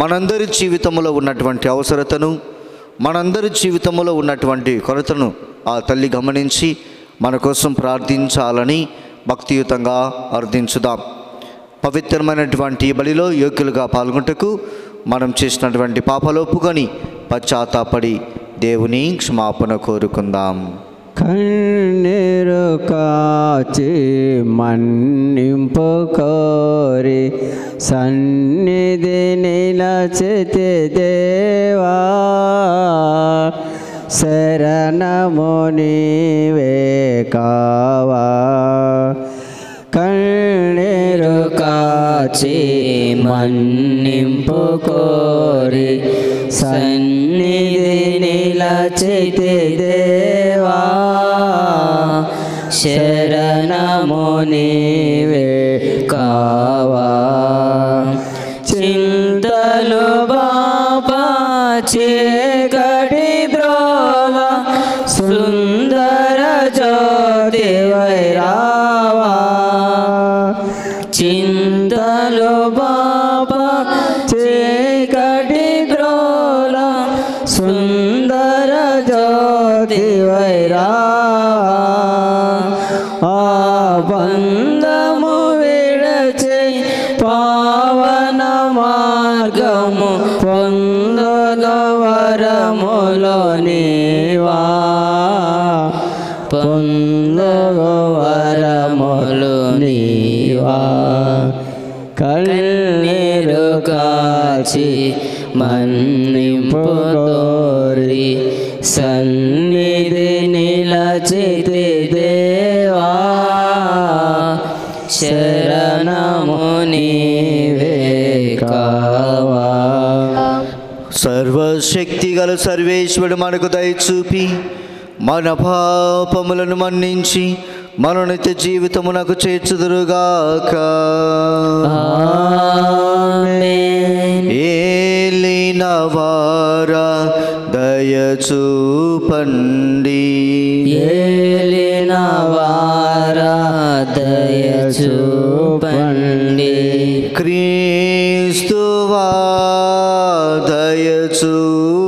మనందరి జీవితంలో ఉన్నటువంటి అవసరతను, మనందరి జీవితంలో ఉన్నటువంటి కొరతను ఆ తల్లి గమనించి మన కోసం ప్రార్థించాలని భక్తియుతంగా అర్థించుదాం. పవిత్రమైనటువంటి బలిలో యోగ్యులుగా పాల్గొంటకు మనం చేసినటువంటి పాపాలు ఒప్పుకొని పశ్చాత్తాపడి దేవుని క్షమాపణ కోరుకుందాం. కన్నీరు కాచి మన్నింపు కోరి సన్నిధి నిలచితి దేవా, శరణము నీవే కావా. కన్నీరు కాచి మన్నింపు కోరి సన్నిధి నిలచితి దేవా, శరణము నీవే కావా. చింతలు బాపా చీకటి ద్రోవ సుందర జ్యోతి వైరావా. చింతలు బాపా చీకటి ద్రోల సుందర జ్యోతి వైరావా. ఆ బంధము విడచి పావన మార్గము పొందల వరములో నీవా. పొందల వరములు నీవా. కన్నీరు కాచి మన్నింపు కోరి సన్నిధి నిలచితి దేవా. శరణము నీవే కావా. సర్వశక్తి గల సర్వేశ్వరుడు మనకు దయచూపి మన పాపములను మన్నించి మన నిత్య జీవితమునకు చేర్చుదురుగాక. ఆమేన్. ఏలిన వారా దయచూపండి. ఏలిన వారా దయచూపండి. క్రీస్తువా దయచూపండి.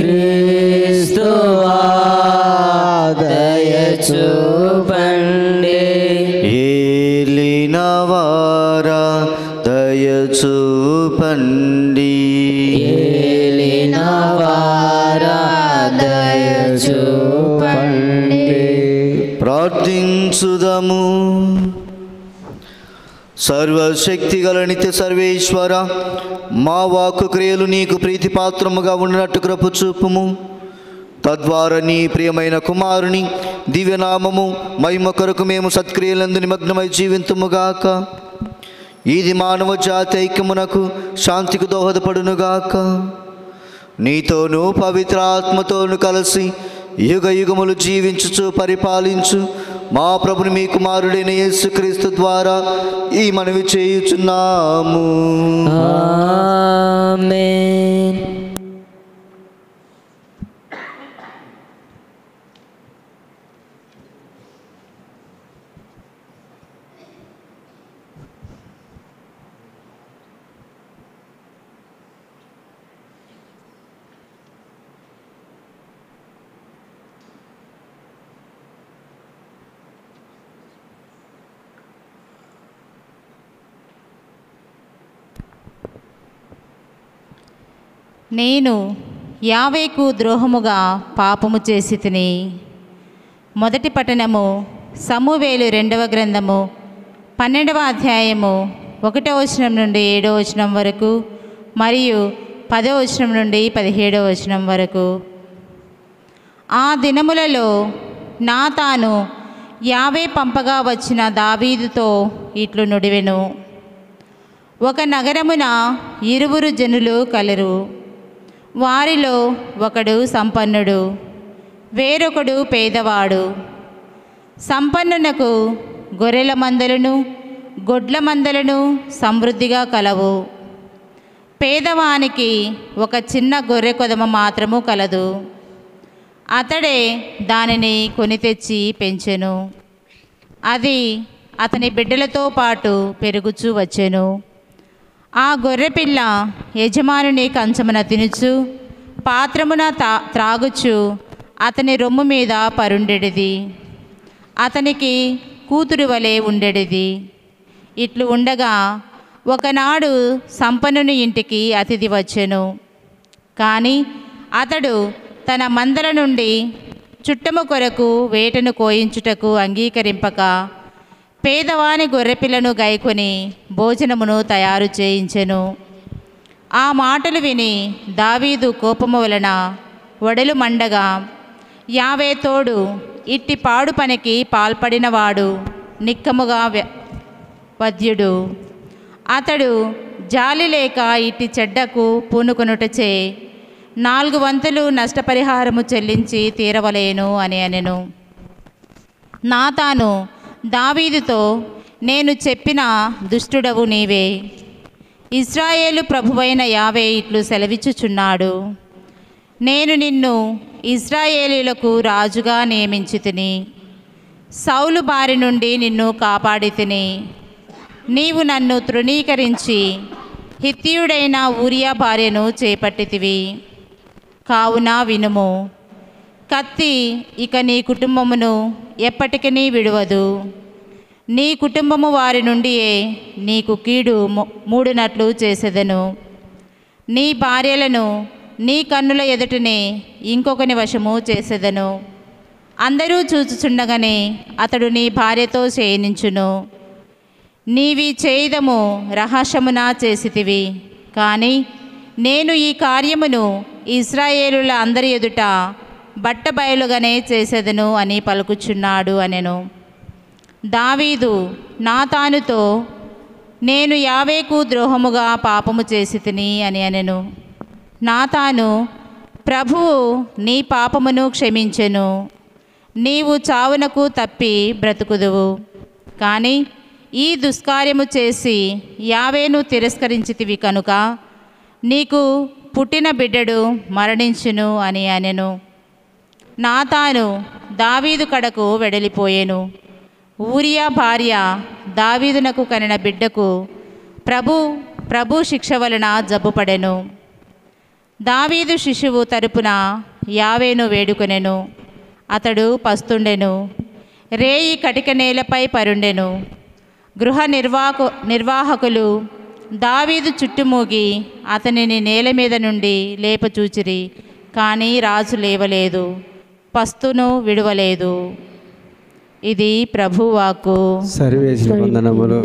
క్రీస్తువా దయచూపండి. ఏలిన వారా దయచూపండి. ఏలిన వారా దయచూపండి. ప్రార్థించుదము. సర్వశక్తి గల నిత్య సర్వేశ్వర, మా వాక్కు క్రియలు నీకు ప్రీతిపాత్రముగా ఉండినట్టు కృప చూపుము. తద్వారా నీ ప్రియమైన కుమారుని దివ్యనామము మహిమ కొరకు మేము సత్క్రియలందు నిమగ్నమై జీవింతుముగాక. ఇది మానవ జాతి ఐక్యమునకు శాంతికి దోహదపడునుగాక. నీతోనూ పవిత్ర ఆత్మతోనూ కలిసి యుగ యుగములు జీవించుచు పరిపాలించు మా ప్రభుని మీ కుమారుడైన యేసుక్రీస్తు ద్వారా ఈ మనవి చేయుచున్నాము. ఆమేన్. నేను యావేకు ద్రోహముగా పాపము చేసి తిని. మొదటి పట్టణము సమూవేలు 2వ గ్రంథము 12వ అధ్యాయము 1వ వచనం నుండి 7వ వచనం వరకు మరియు 10వ వచనం నుండి 17వ వచనం వరకు. ఆ దినములలో నాతాను యావే పంపగా వచ్చిన దావీదుతో ఇట్లు నుడివెను. ఒక నగరమున 2 జనులు కలరు. వారిలో ఒకడు సంపన్నుడు, వేరొకడు పేదవాడు. సంపన్నునకు గొర్రెల మందలను గొడ్ల మందలను సమృద్ధిగా కలవు. పేదవానికి ఒక చిన్న గొర్రె కొదమ మాత్రము కలదు. అతడే దానిని కొని తెచ్చి పెంచెను. అది అతని బిడ్డలతో పాటు పెరుగుచూ వచ్చెను. ఆ గొర్రెపిల్ల యజమానుని కంచమున తినుచు పాత్రమున త్రాగుచు అతని రొమ్ము మీద పరుండెడిది. అతనికి కూతురు వలె ఉండెడిది. ఇట్లు ఉండగా ఒకనాడు సంపన్నుని ఇంటికి అతిథి వచ్చెను. కానీ అతడు తన మందల నుండి చుట్టము కొరకు వేటను కోయించుటకు అంగీకరింపక పేదవాని గొర్రెపిల్లను గైకొని భోజనమును తయారు చేయించెను. ఆ మాటలు విని దావీదు కోపము వలన వడలు మండగా, యావే తోడు ఇట్టి పాడు పనికి పాల్పడినవాడు నిక్కముగా వధ్యుడు. అతడు జాలి లేక ఇట్టి చెడ్డకు పూనుకొనుటచే 4 వంతులు నష్టపరిహారము చెల్లించి తీరవలేను అని అనెను. నాతాను దావీదుతో, నేను చెప్పిన దుష్టుడవు నీవే. ఇశ్రాయేలు ప్రభువైన యావే ఇట్లు సెలవిచ్చుచున్నాడు, నేను నిన్ను ఇశ్రాయేలీలకు రాజుగా నియమించితిని. సౌలు బారి నుండి నిన్ను కాపాడితిని. నీవు నన్ను తృణీకరించి హిత్తీయుడైన ఊరియా భార్యను చేపట్టితివి. కావున వినుము, కత్తి ఇక నీ కుటుంబమును ఎప్పటికీ విడువదు. నీ కుటుంబము వారి నుండియే నీకు కీడు మూడునట్లు చేసేదను. నీ భార్యలను నీ కన్నుల ఎదుటనే ఇంకొకని వశము చేసేదను. అందరూ చూచుచుండగానే అతడు నీ భార్యతో శయనించును. నీవి చేయదము రహస్యమున చేసితివి, కానీ నేను ఈ కార్యమును ఇశ్రాయేలుల అందరి ఎదుట బట్టబయలుగానే చేసేదను అని పలుకుచున్నాడు అనెను. దావీదు నాతానుతో, నేను యావేకు ద్రోహముగా పాపము చేసి తిని అని అనెను. నాతాను, ప్రభువు నీ పాపమును క్షమించెను. నీవు చావునకు తప్పి బ్రతుకుదువు. కానీ ఈ దుష్కార్యము చేసి యావేను తిరస్కరించితివి కనుక నీకు పుట్టిన బిడ్డడు మరణించును అని అనెను. నాతాను దావీదు కడకు వెడలిపోయెను. ఊరియా భార్య దావీదునకు కనిన బిడ్డకు ప్రభు శిక్ష వలన జబ్బుపడెను. దావీదు శిశువు తరపున యావేను వేడుకొనెను. అతడు పస్తుండెను. రేయి కటిక నేలపై పరుండెను. గృహ నిర్వాహకులు దావీదు చుట్టుమూగి అతనిని నేల మీద నుండి లేపచూచిరి, కానీ రాజు లేవలేదు, పస్తును విడువలేదు. ఇది ప్రభువాకు. సర్వేశ్వర వందనములు.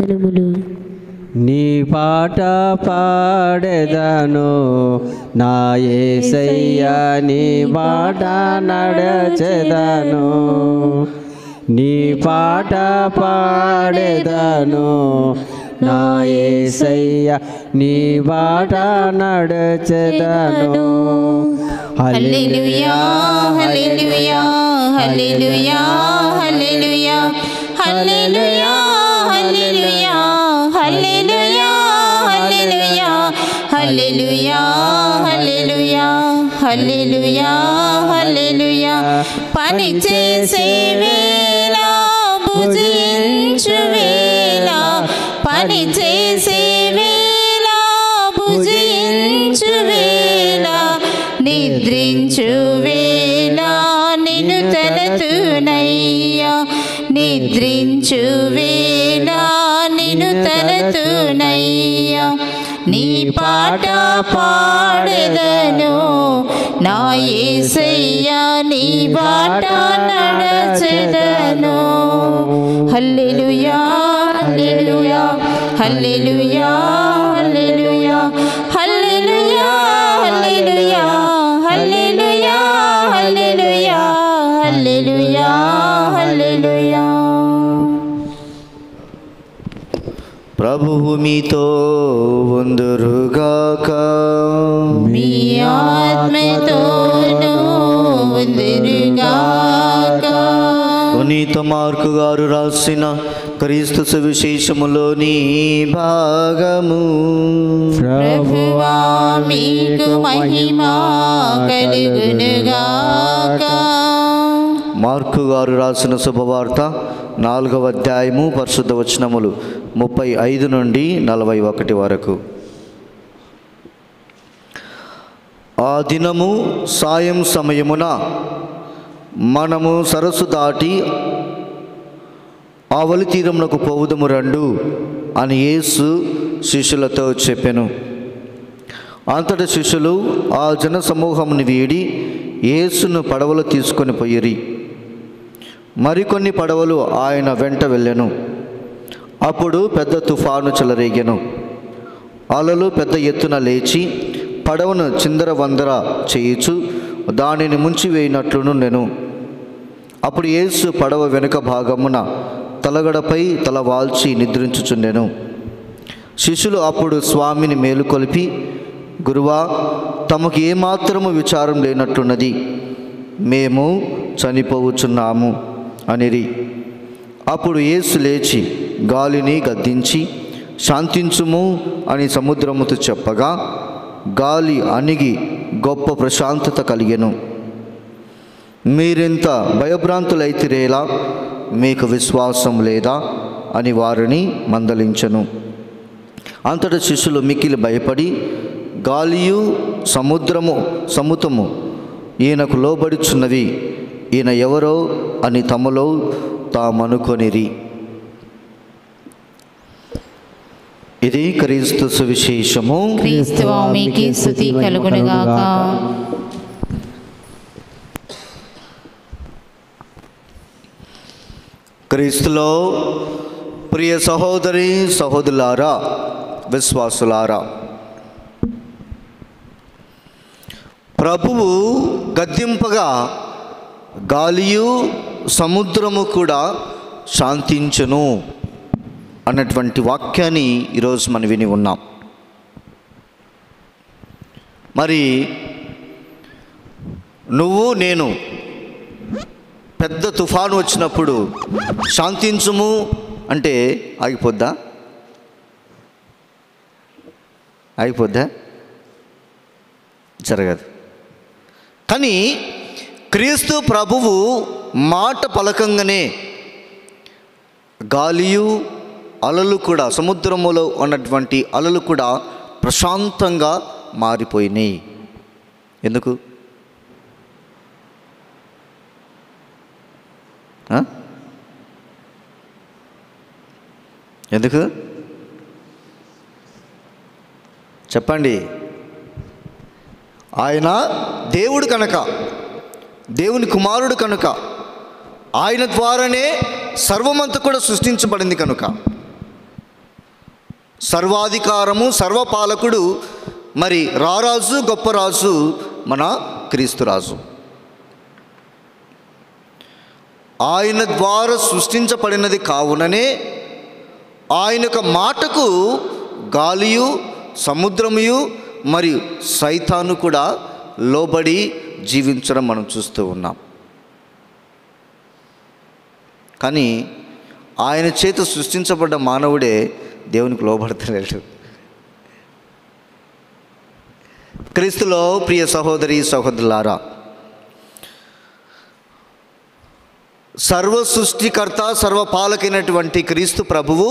నీ పాట పాడెదను, నా యేసయ్యా నీ బాట నడచెదను. నీ పాట పాడెదను, నా యేసయ్యా నీ బాట నడచెదను. హల్లెలూయా హల్లెలూయా హల్లెలూయా హల్లెలూయా హల్లెలూయా హల్లెలూయా హల్లెలూయా హల్లెలూయా హల్లెలూయా హల్లెలూయా హల్లెలూయా. పని చేసే వేళ భుజించు వేళ, పని చేసే వేళ భుజించు వేళ, నిద్రించు వేళ నిన్ను తలతునయ్యా, నిద్రించు వేళ నిన్ను తలతునయ్యా. నీ పాట పాడెదను, నా యేసయ్యా నీ బాట నడచెదను. హల్లెలూయా హల్లెలూయా హల్లెలూయా హల్లెలూయా హల్లెలూయా హల్లెలూయా హల్లెలూయా హల్లెలూయా హల్లెలూయా హల్లెలూయా. ప్రభువు మీతో ఉందురుగాక. మీ ఆత్మతోనూ ఉందురుగాక. పునీత మార్కు గారు రాసిన క్రీస్తు సువిశేషములోని భాగము. ప్రభువా మీకు మహిమ కలుగునుగాక. మార్కు గారు రాసిన శుభవార్త 4వ అధ్యాయము పరిశుద్ధ వచనములు 35 నుండి 41 వరకు. ఆ దినము సాయం సమయమున మనము సరస్సు దాటి ఆవలి తీరమునకు పోవుదము రండు అని యేసు శిష్యులతో చెప్పెను. అంతటి శిష్యులు ఆ జన సమూహముని వీడి యేసును పడవలు తీసుకొని పోయిరి. మరికొన్ని పడవలు ఆయన వెంట వెళ్ళెను. అప్పుడు పెద్ద తుఫాను చెలరేగెను. అలలు పెద్ద ఎత్తున లేచి పడవను చిందరవందర చేయుచు దానిని ముంచివేయినట్లును. అప్పుడు యేసు పడవ వెనుక భాగమున తలగడపై తల వాల్చి నిద్రించుచుండెను. శిష్యులు అప్పుడు స్వామిని మేలుకొలిపి, గురువా, తమకు ఏమాత్రము విచారం లేనట్లున్నది, మేము చనిపోవచ్చున్నాము అనిరి. అప్పుడు యేసు లేచి గాలిని గద్దించి శాంతించుము అని సముద్రముతో చెప్పగా గాలి అణిగి గొప్ప ప్రశాంతత కలిగెను. మీరింత భయభ్రాంతులైతిరేలా, మీకు విశ్వాసం లేదా అని వారిని మందలించెను. అంతటా శిష్యులు మిక్కిలి భయపడి గాలియు సముద్రము ఈయనకు లోబడుచున్నవి, ఈయన ఎవరో అని తమలో తామనుకొనిరి. ఇది క్రీస్తు సువిశేషము. క్రీస్తువా మీకే స్తుతి కలుగునుగాక. క్రీస్తులో ప్రియ సహోదరి సహోదరులారా, విశ్వాసులారా, ప్రభువు గద్దింపగా గాలియు సముద్రము కూడా శాంతించును అన్నటువంటి వాక్యాన్ని ఈరోజు మనం విని ఉన్నాం. మరి నువ్వు నేను పెద్ద తుఫాను వచ్చినప్పుడు శాంతించుము అంటే ఆగిపోద్దా? జరగదు. కానీ క్రీస్తు ప్రభువు మాట పలకంగానే గాలియు అలలు కూడా, సముద్రములో ఉన్నటువంటి అలలు కూడా ప్రశాంతంగా మారిపోయినాయి. ఎందుకు? ఎందుకు చెప్పండి? ఆయన దేవుడు కనుక, దేవుని కుమారుడు కనుక, ఆయన ద్వారానే సర్వమంతా కూడా సృష్టించబడింది కనుక, సర్వాధికారము సర్వపాలకుడు మరి రారాజు గొప్ప రాజు మన క్రీస్తురాజు. ఆయన ద్వారా సృష్టించబడినది కావుననే ఆయన యొక్క మాటకు గాలియు సముద్రముయు మరియు సైతాను కూడా లోబడి జీవించడం మనం చూస్తూ ఉన్నాం. కానీ ఆయన చేత సృష్టించబడ్డ మానవుడే దేవునికి లోబడతలేడు. క్రీస్తులో ప్రియ సహోదరి సహోదరులారా, సర్వ సృష్టికర్త సర్వపాలకైనటువంటి క్రీస్తు ప్రభువు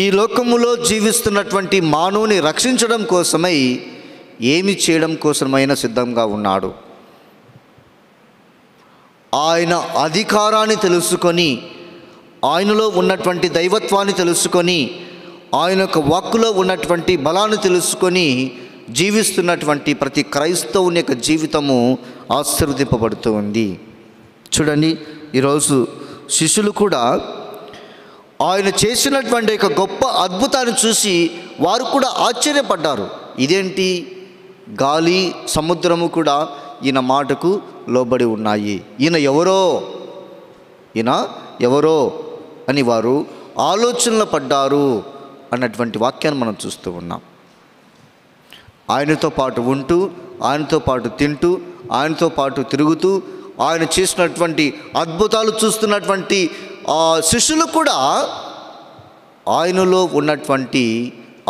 ఈ లోకములో జీవిస్తున్నటువంటి మానవుని రక్షించడం కోసమై ఏమి చేయడం కోసమైనా సిద్ధంగా ఉన్నాడు. ఆయన అధికారాన్ని తెలుసుకొని, ఆయనలో ఉన్నటువంటి దైవత్వాన్ని తెలుసుకొని, ఆయన యొక్క వాక్కులో ఉన్నటువంటి బలాన్ని తెలుసుకొని జీవిస్తున్నటువంటి ప్రతి క్రైస్తవుని యొక్క జీవితము ఆశీర్వదింపబడుతూ ఉంది. చూడండి, ఈరోజు శిష్యులు కూడా ఆయన చేసినటువంటి ఒక గొప్ప అద్భుతాన్ని చూసి వారు కూడా ఆశ్చర్యపడ్డారు. ఇదేంటి, గాలి సముద్రము కూడా ఈయన మాటకు లోబడి ఉన్నాయి, ఈయన ఎవరో అని వారు ఆలోచనలో పడ్డారు అన్నటువంటి వాక్యాన్ని మనం చూస్తూ ఉన్నాం. ఆయనతో పాటు ఉంటూ, ఆయనతో పాటు తింటూ, ఆయనతో పాటు తిరుగుతూ, ఆయన చేసినటువంటి అద్భుతాలు చూస్తున్నటువంటి శిష్యులు కూడా ఆయనలో ఉన్నటువంటి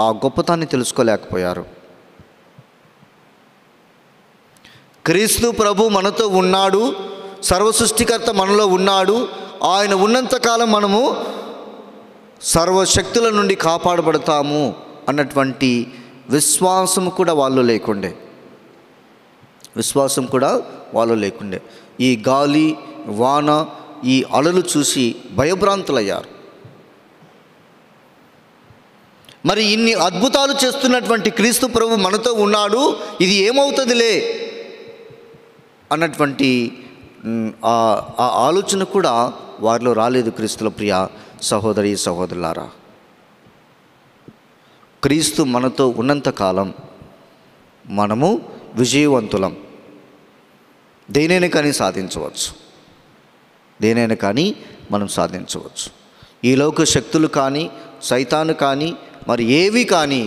ఆ గొప్పతనాన్ని తెలుసుకోలేకపోయారు. క్రీస్తు ప్రభు మనతో ఉన్నాడు, సర్వసృష్టికర్త మనలో ఉన్నాడు, ఆయన ఉన్నంతకాలం మనము సర్వశక్తుల నుండి కాపాడబడతాము అన్నటువంటి విశ్వాసం కూడా వాళ్ళు లేకుండే. ఈ గాలి వాన ఈ అలలు చూసి భయభ్రాంతులయ్యారు. మరి ఇన్ని అద్భుతాలు చేస్తున్నటువంటి క్రీస్తు ప్రభు మనతో ఉన్నాడు, ఇది ఏమవుతుందిలే అన్నటువంటి ఆ ఆలోచన కూడా వారిలో రాలేదు. క్రీస్తుల ప్రియ సహోదరి సహోదరులారా, క్రీస్తు మనతో ఉన్నంతకాలం మనము విజయవంతులం. దేనైనా కానీ మనం సాధించవచ్చు. ఈ లోక శక్తులు కానీ, సైతాను కానీ, మరి ఏవి కానీ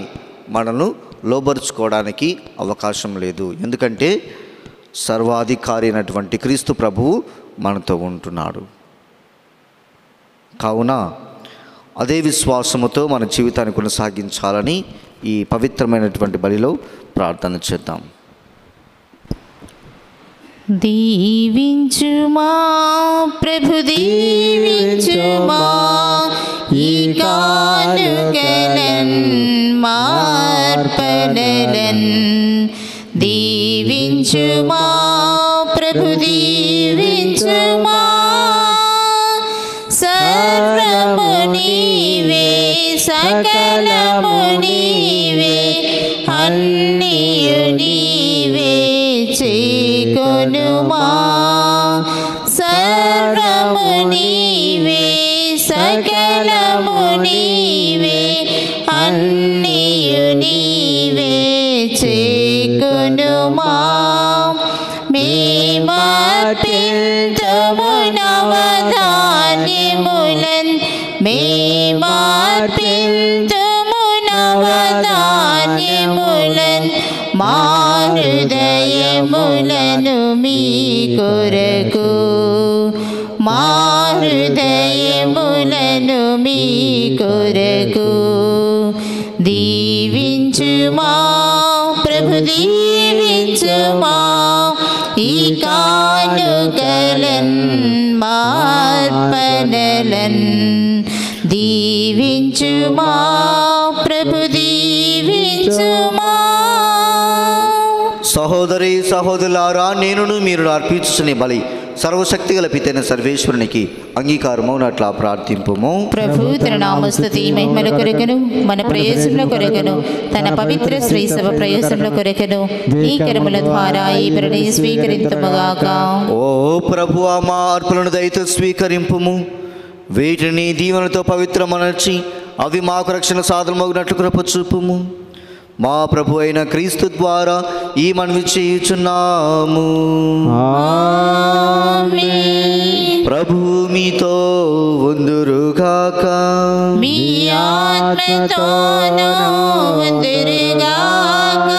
మనను లోబరుచుకోవడానికి అవకాశం లేదు. ఎందుకంటే సర్వాధికారి అయినటువంటి క్రీస్తు ప్రభువు మనతో ఉంటున్నాడు. కావున అదే విశ్వాసముతో మన జీవితాన్ని కొనసాగించాలని ఈ పవిత్రమైనటువంటి బలిలో ప్రార్థన చేద్దాం. దీవించుమా ప్రభు దీవించుమా ఈ కానుకలన్ మార్పణలన్ దీవించుమా ప్రభు దీవించుమా సర్వము నీవే సకలము నీవే అన్నియు నీవే చేకొనుమా సర్వము నీవే సకలము నీవే అన్నియు నీవే చేకొనుమా మేమర్పింతుము నవధాన్యములన్ మేమర్పింతుము నవధాన్యములన్ మా హృదయములను మీ కొరకు మా హృదయములను మీ కొరకు దీవించుమా ప్రభు దీవించుమా ఈ కానుకలన్ మార్పణలన్ దీవించుమా ప్రభు దీవించుమా. సహోదరి సహోదరులారా, నేనును మీరు అర్పించుచున్న బలి సర్వశక్తి గల పితైన సర్వేశ్వరునికి అంగీకారమవునట్లా ప్రార్థింపుము. ప్రభు తన నామస్తుతి మహిమల కొరకును మన ప్రయోజనముల కొరకును తన పవిత్ర శ్రీ సభ ప్రయోజనముల కొరకును ఈ కరముల ద్వారా ఈ బలిని స్వీకరింతుముగాక. ఓ ప్రభువా, మా అర్పణను దయతో స్వీకరింపుము. వీటిని దీవెనతో పవిత్రమనర్చి అవి మాకు రక్షణ సాధనమగినట్లు కృప చూపుము. మా ప్రభు అయిన క్రీస్తు ద్వారా ఈ మనవి చేయుచున్నాము. ప్రభు మీతో ఉందురుగాక. మీ ఆత్మతోనూ ఉందురుగాక.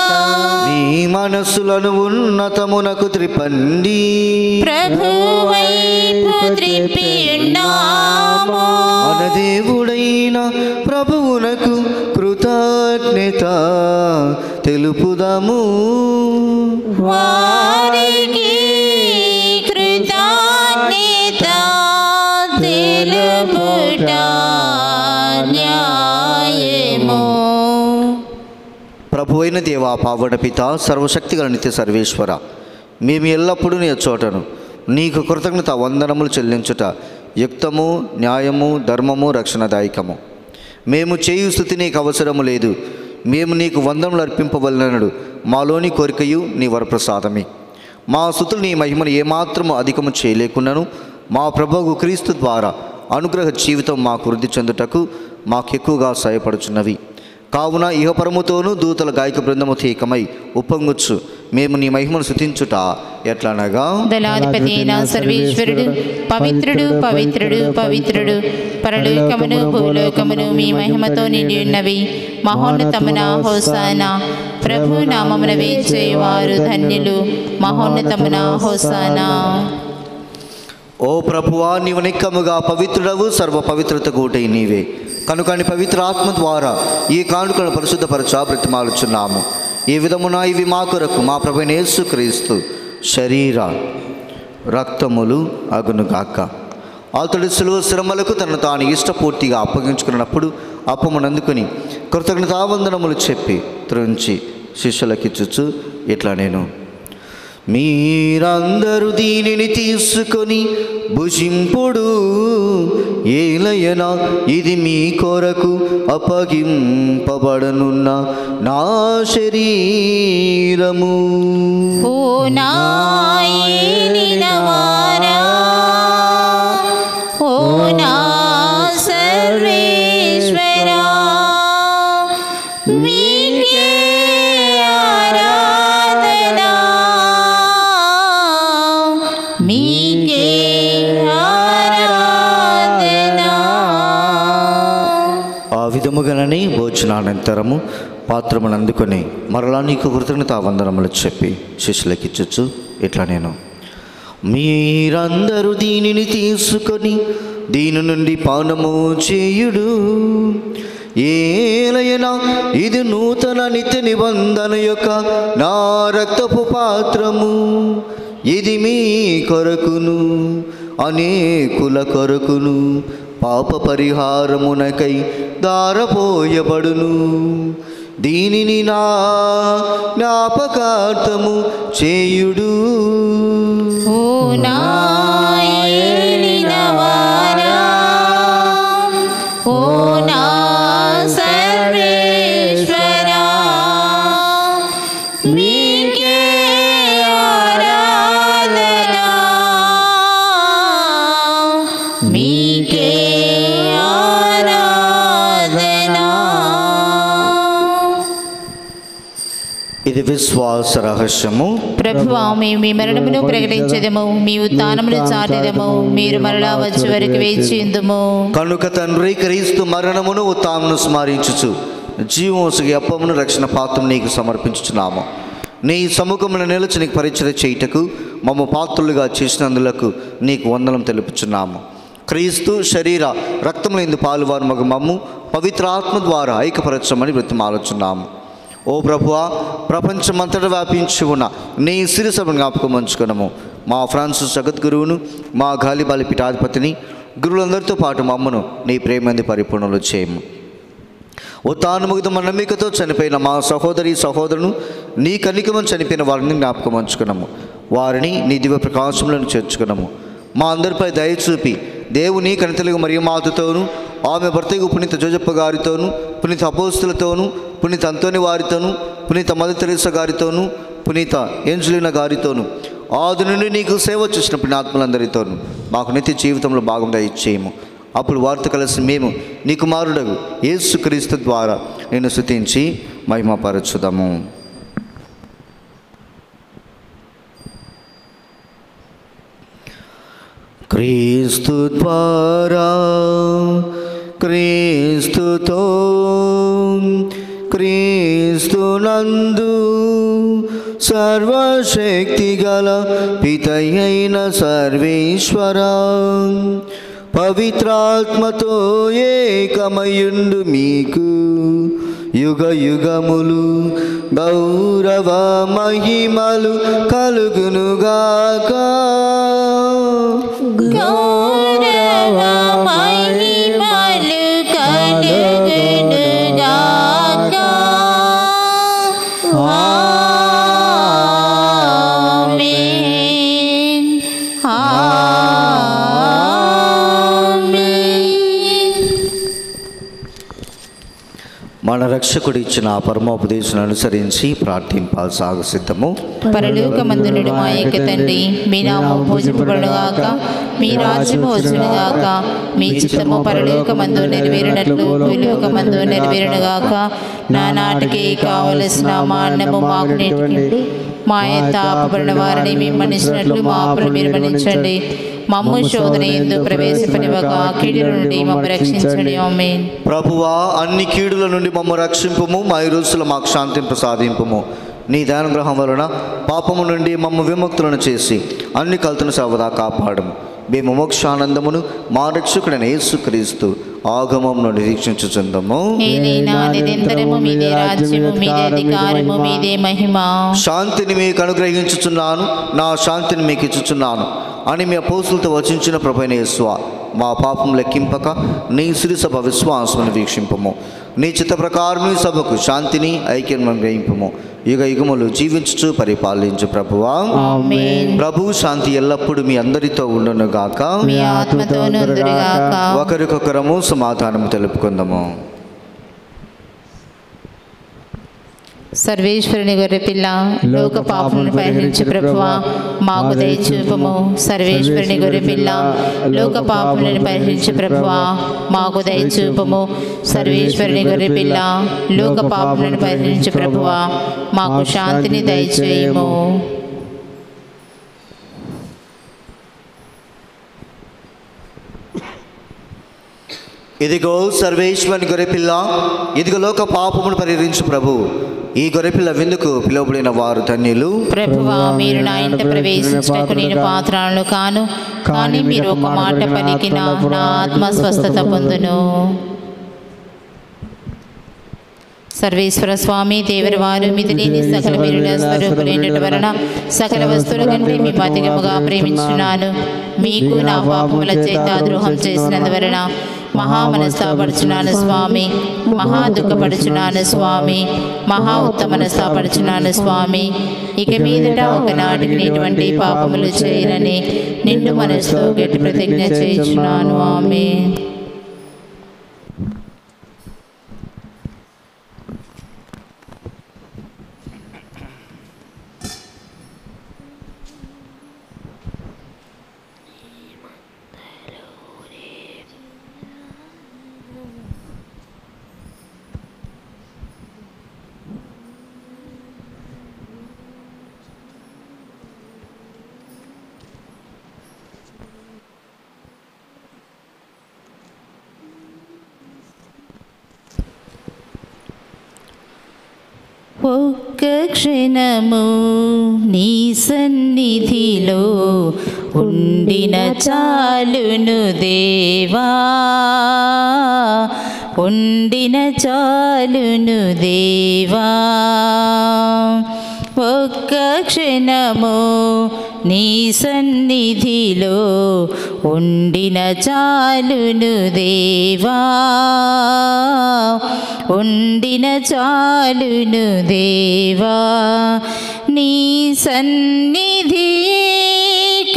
మీ మనస్సులను ఉన్నతమునకు త్రిపండి. ప్రభు వైపు త్రిప్పి ఉన్నాము. మన దేవుడైన ప్రభువునకు కృతజ్ఞత తెలుపుదాము. వారికి కృతజ్ఞత తెలుపుట న్యాయము. ప్రభు అయిన దేవా, పావన పిత, సర్వశక్తిగల నిత్య సర్వేశ్వర, మేము ఎల్లప్పుడూ నీ చోటను నీకు కృతజ్ఞత వందనములు చెల్లించుట యుక్తము, న్యాయము, ధర్మము, రక్షణదాయకము. మేము చేయు స్థుతి నీకు అవసరము లేదు. మేము నీకు వందనములు అర్పింపవలనడు మాలోని కోరికయు నీ వరప్రసాదమే. మా స్థుతులు నీ మహిమను ఏమాత్రము అధికము చేయలేకున్నాను మా ప్రభువు క్రీస్తు ద్వారా అనుగ్రహ జీవితం మాకు వృద్ధి చెందుటకు మాకు ఎక్కువగా సహాయపడుచున్నవి. కావున ఇహపరముతోనూ దూతల గాయక బృందముతో ఏకమై ఉప్పొంగుచ్చు మేము నీ మహిమను స్తుతించుట ఎట్లనగా, దళాధిపతి అయిన సర్వేశ్వరుడు పవిత్రుడు పవిత్రుడు పవిత్రుడు, పరలోకమును భూలోకమును మీ మహిమతో నిండి ఉన్నవి. మహోన్నతమున హోసానా. ప్రభు నామమున వేచేవారు ధన్యులు. మహోన్నతమున హోసానా. ఓ ప్రభువా, నీవు నిక్కముగా పవిత్రుడవు, సర్వ పవిత్రత గూటై నీవే. కనుక నీ పవిత్ర ఆత్మ ద్వారా ఈ కానుకలను పరిశుద్ధపరచా బ్రతిమాలుచున్నాము. ఈ విధమున ఇవి మా కొరకు మా ప్రభువైన యేసుక్రీస్తు శరీర రక్తములు అగునుగాక. అతడు సులువ శ్రమలకు తనను తాను ఇష్టపూర్తిగా అప్పగించుకున్నప్పుడు అప్పమునందుకుని కృతజ్ఞతావందనములు చెప్పి త్రుంచి శిష్యులకిచ్చుచు ఇట్లా నేను, మీరందరూ దీనిని తీసుకొని భుజింపుడు, ఏలయనా ఇది మీ కొరకు అప్పగింపబడనున్న నా శరీరము. ఓ నా ఏలినవారా, ఓ నా సర్వేశ్వరా, మీకే ఆరాధన, మీకే ఆరాధన. ఆ విధముగానే భోజనానంతరము పాత్రమును అందుకొని మరలా నీకు కృతజ్ఞతా వందనములు చెప్పి శిష్యులకిచ్చుచు ఇట్లా నేను, మీరందరూ దీనిని తీసుకొని దీని నుండి పానము చేయుడు. ఏలయనా ఇది నూతన నిత్య నిబంధన యొక్క నా రక్తపు పాత్రము. ఇది మీ కొరకును అనేకుల కొరకును పాప పరిహారమునకై దారపోయబడును. దీనిని నా జ్ఞాపకార్థము చేయుడు. ఓ నా ఏలినవారా, ఓ నా సర్వేశ్వరా, మీకే ఆరాధన, మీకే ఆరాధన. ఇది విశ్వాస రహస్యము. ప్రభువా, మేము మీ మరణమును ప్రకటించదము, మీ ఉత్థానమును చాటెదము, మీరు మరలా వచ్చే వరకు వేచియుందుము. కనుక తండ్రి, క్రీస్తు మరణమును ఉత్థానమును స్మరించుచు జీవోసుకి అప్పమును రక్షణ పాత్రను నీకు సమర్పించుచున్నాము. నీ సముఖమును నిలిచి నీకు పరిచయ చేయుటకు మమ్మ పాత్రులుగా చేసినందులకు నీకు వందనం తెలుపుచున్నాము. క్రీస్తు శరీర రక్తములందు పాలువారు మగ మమ్ము పవిత్ర ఆత్మ ద్వారా ఐక్యపరచమని బ్రతిమాలుచున్నాము. ఓ ప్రభువా, ప్రపంచమంతటా వ్యాపించి ఉన్న నీ శిరసభను జ్ఞాపకం ఉంచుకున్నాము. మా ఫ్రాన్సిస్ జగద్గురువును, మా గాలిబాలి పీఠాధిపతిని, గురువులందరితో పాటు మమ్మను నీ ప్రేమంది పరిపూర్ణలు చేయము. ఉత్థానముగిత మన నమ్మికతో చనిపోయిన మా సహోదరి సహోదరును, నీ కనికమని చనిపోయిన వారిని జ్ఞాపకం ఉంచుకున్నాము. వారిని నీ దివ్య ప్రకాశములను చేర్చుకున్నాము. మా అందరిపై దయ చూపి దేవుని కనితలుగు మరియు మాతతోను, ఆమె భర్తకు పునీత జోజప్ప గారితోను, పునీత అపోస్తులతోను, పునీత అంతోని వారితోను, పునీత మదర్ తెరెసా గారితోను, పునీత ఏంజలినా గారితోను, ఆది నుండి నీకు సేవ చేసిన పుణ్యాత్మలందరితోను మాకు నిత్య జీవితంలో భాగం దయచేయము. అప్పుడు వారితో కలిసి మేము నీ కుమారుడగు యేసుక్రీస్తు ద్వారా నిన్ను స్తుతించి మహిమపరచుదాము. క్రీస్తు ద్వారా, క్రీస్తుతో, క్రీస్తునందు సర్వశక్తి గల పితయైన సర్వేశ్వరా, పవిత్రాత్మతో ఏకమయుండు మీకు యుగ యుగములు గౌరవ మహిమలు కలుగునుగాక. గౌరవ మహిమలు కలుగునుగాక. ఆమేన్. మన రక్షకుడు ఇచ్చిన పరమోపదేశం అనుసరించి ప్రార్థింపాలి సాగు సిద్ధము. పరలోకమందునుడు మా యొక్క తండ్రి, మీ నామము పూజింపబడుగాక, మీ రాజ్యము వచ్చునుగాక, మీ చిత్తము పరలోకమందు నెరవేరినట్లు భూలోకమందు నెరవేరునుగాక. నానాటికి కావలసిన మా అన్నము మాకు నేర్పండి, మా యొక్క అపబడిన వారిని మేము మన్నించినట్లు మా అప్పులు మీరు మన్నించండి. మమ్ము శోధన యందు ప్రవేశపనివ్వక కీడుల నుండి మమ్ము రక్షించండి. ఆమేన్. ప్రభువా, అన్ని కీడుల నుండి మమ్ము రక్షింపుము, మా ఈ రోజుల్లో మాకు శాంతిని ప్రసాదింపుము. నీ దానుగ్రహం వలన పాపము నుండి మమ్ము విముక్తులను చేసి అన్ని కల్తను సర్వదా కాపాడము. మేము మోక్షానందమును మా రక్షకుడైన యేసుక్రీస్తు ఆగమమును నిరీక్షించుచుందము. ఏలైనా నిరంతరము మీదే రాజ్యము, మీదే అధికారము, మీదే మహిమ. శాంతిని మీకు అనుగ్రహించుచున్నాను, నా శాంతిని మీకు ఇచ్చుచున్నాను అని మీ అపోస్తులతో వచించిన ప్రభువైన యేసువా, మా పాపం లెక్కింపక నీ సిరి సభ విశ్వాసమును వీక్షింపము. నీ చిత్త ప్రకారం ఈ సభకు శాంతిని ఐక్యం గ్రహింపము. యుగ యుగములు జీవించుచు పరిపాలించు ప్రభువా. ఆమేన్. ప్రభు శాంతి ఎల్లప్పుడూ మీ అందరితో ఉండును గాక. మీ ఆత్మతోను ఉందురుగాక. ఒకరికొకరము సమాధానము తెలుపుకుందాము. సర్వేశ్వరుని గొర్రెపిల్ల, లోక పాపములను పరిహరించు ప్రభువా, మాకు దయచూపము. సర్వేశ్వరుని గొర్రెపిల్ల, లోక పాపములను పరిహరించు ప్రభువా, మాకు దయచూపము. సర్వేశ్వరుని గొర్రెపిల్ల, లోక పాపములను పరిహరించు ప్రభువా, మాకు శాంతిని దయచేయుము. ఇదిగో సర్వేశ్వరుని గొర్రెపిల్ల, ఇదిగో లోక పాపమును పరిహరించు ప్రభు. ఈ గొర్రెపిల్ల విందుకు పిలువబడిన వారు ధన్యులు. ప్రభువా, మీరు నా ఇంట ప్రవేశించటకు నేను పాత్రను కాను, కానీ మీరు ఒక మాట పలికిన నా ఆత్మ స్వస్థత పొందును. సర్వేశ్వర స్వామి దేవరి వారు మితిలేని సకల వీరుల స్వరూపులైనటి వలన సకల వస్తువుల కంటే మేము అధికముగా ప్రేమించున్నాను. మీకు నా పాపముల చేత ద్రోహం చేసినందువలన మహా మనస్తాపడుచున్నాను స్వామి, మహా దుఃఖపడుచున్నాను స్వామి, మహా ఉత్తమనస్తాపడుచున్నాను స్వామి. ఇక మీదట ఒకనాటికి ఇటువంటి పాపములు చేయనని నిండు మనసుతో గట్టి ప్రతిజ్ఞ చేయుచున్నాను. ఆమేన్. ఒక్క క్షణము నీ సన్నిధిలో ఉండిన చాలును దేవా, ఉండిన చాలును దేవా. ఒక్క క్షణము నీ సన్నిధిలో ఉండిన చాలును దేవా, ఉండిన చాలును దేవా. నీ సన్నిధి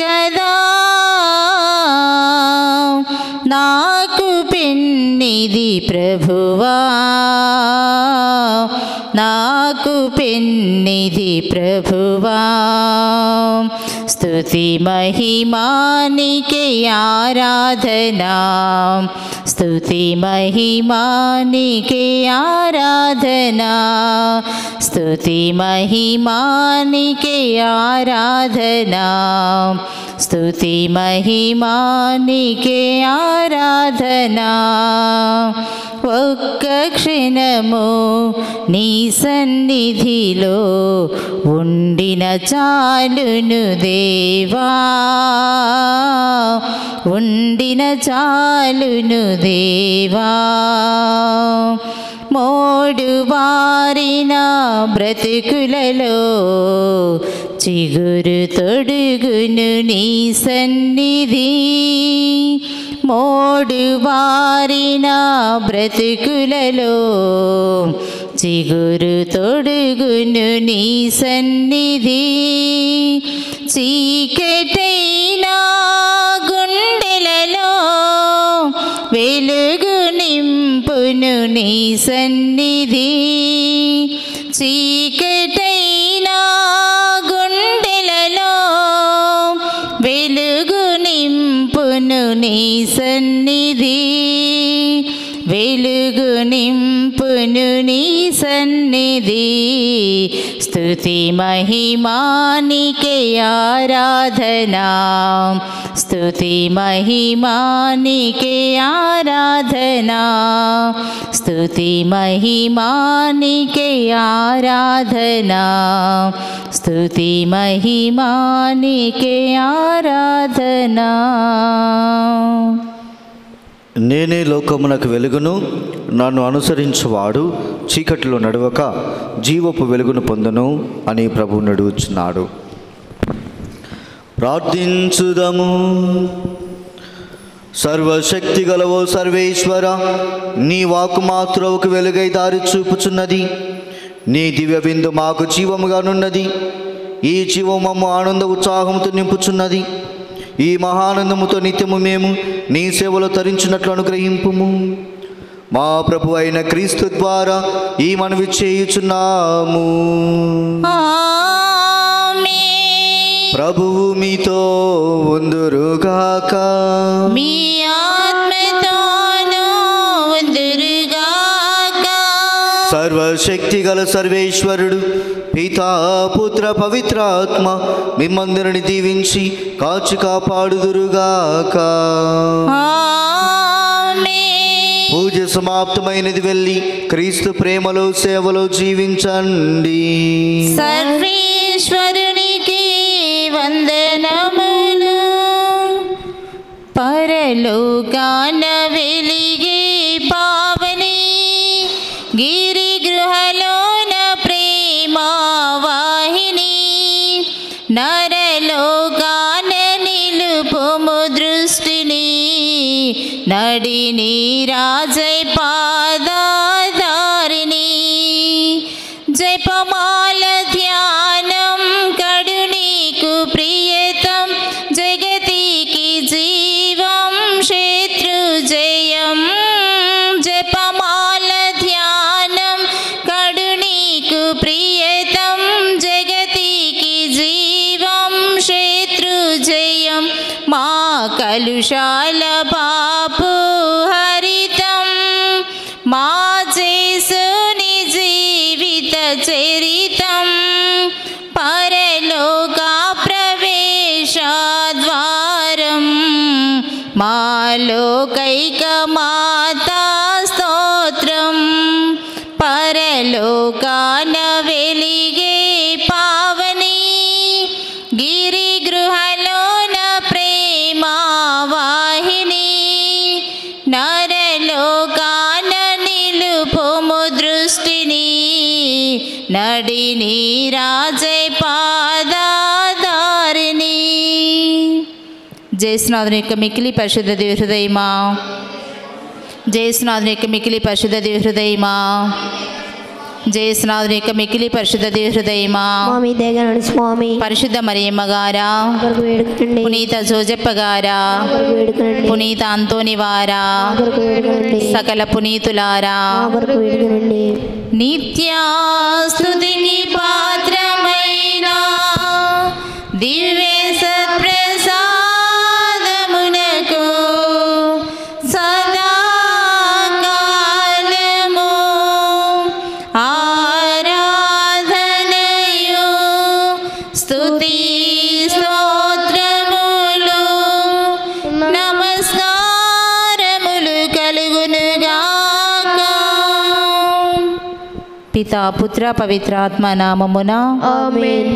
కదా నాకు పెన్నిది ప్రభువా, నాకు పెన్నిది ప్రభువా. స్తుతి మహిమానికే ఆరాధనా, స్తుతి మహిమానికే ఆరాధనా, స్తుతి మహిమానికే ఆరాధనా, స్తుతి మహిమానికే ఆరాధనా. ఒక్క క్షణము నీ సన్నిధిలో ఉండిన చాలును దేవా, ఉండిన చాలును దేవా. మోడు బారిన బ్రతుకులలో చిగురు తొడుగును నీ సన్నిధి, మోడు బారిన బ్రతుకులలో చిగురు తొడుగును నీ సన్నిధి. చీకటైన గుండెలలో వెలుగు నింపును నీ సన్నిధి, చీకటైన గుండెలలో వెలుగు నింపును నీ సన్నిధి, వెలుగు నింపును నీ సన్నిధి. స్తుతి మహిమానికే ఆరాధనా, స్తుతి మహిమానికే ఆరాధనా, స్తుతి మహిమానికే ఆరాధనా, స్తుతి మహిమానికే ఆరాధనా. నేనే లోకమునకు వెలుగును, నన్ను అనుసరించువాడు చీకటిలో నడవక జీవపు వెలుగును పొందును అని ప్రభువు నడుచున్నాడు. ప్రార్థించుదము. సర్వశక్తి గలవో సర్వేశ్వర, నీ వాక్కు మా త్రోవకు వెలుగై దారి చూపుచున్నది. నీ దివ్య బిందు మాకు జీవముగానున్నది. ఈ జీవము మమ్ము ఆనంద ఉత్సాహంతో నింపుచున్నది. ఈ మహానందముతో నిత్యము మేము నీ సేవలో తరించినట్లు అనుగ్రహింపుము. మా ప్రభు అయిన క్రీస్తు ద్వారా ఈ మనవి చేయుచున్నాము. ప్రభువు మీతో ఉందురుగాక. మీ ఆత్మతోనూ ఉందురుగాక. సర్వశక్తి గల సర్వేశ్వరుడు పితా పుత్ర పవిత్రాత్మ మిమ్మందరిని దీవించి కాచి కాపాడుదురుగాక. ఆమేన్. పూజ సమాప్తమైనది. వెళ్ళి క్రీస్తు ప్రేమలో సేవలో జీవించండి. సర్వేశ్వరునికి వందనములు. పరలోకాన వెలిగే పావని గిరి గృహలోన ప్రేమవాహిని నరలోకాన నిలుపుము దృష్టిని నడిని రాజై పాదాధారిణి జపమాల ధ్యానం కడు నీకు ప్రియతం జగతికి జీవం శత్రుజయం జపమాల ధ్యానం కడు నీకు ప్రియతం జగతికి జీవం శత్రుజయం మా కలుషాల పాపు హరితం మా జేసుని జీవిత చరితం పరలోకా ప్రవేశద్వారం మాలోకైక మాతా స్తోత్రం పరలోకాన వెలిగే పావని గిరి గృహలోన ప్రేమవాహిని నరలోకాన నిలుపుము దృష్టిని నడిని రాజై పాదాధారిణి. జయసునాథుని యొక్క మిక్కిలి పరిశుద్ధ దివ్య హృదయమా, జయసునాథుని యొక్క మిక్కిలి పరిశుద్ధ దివ్య హృదయమా, జయసునాథుని యొక్క మిక్కిలి పరిశుద్ధ దివ్య హృదయమా, స్వామి పరిశుద్ధ మరియమ్మ గారా, పునీత జోజప్ప గారా, పునీత అంతోని వారా, సకల పునీతులారా, నిత్యాస్తుతికి పాత్రమైన దివ్య సత్ప్రసాదమునకు సదాకాలము ఆరాధనయు స్తుతి స్తోత్రములు నమస్కారములు కలుగునుగాక. పితా పుత్ర పవిత్రాత్మ నామమున ఆమేన్.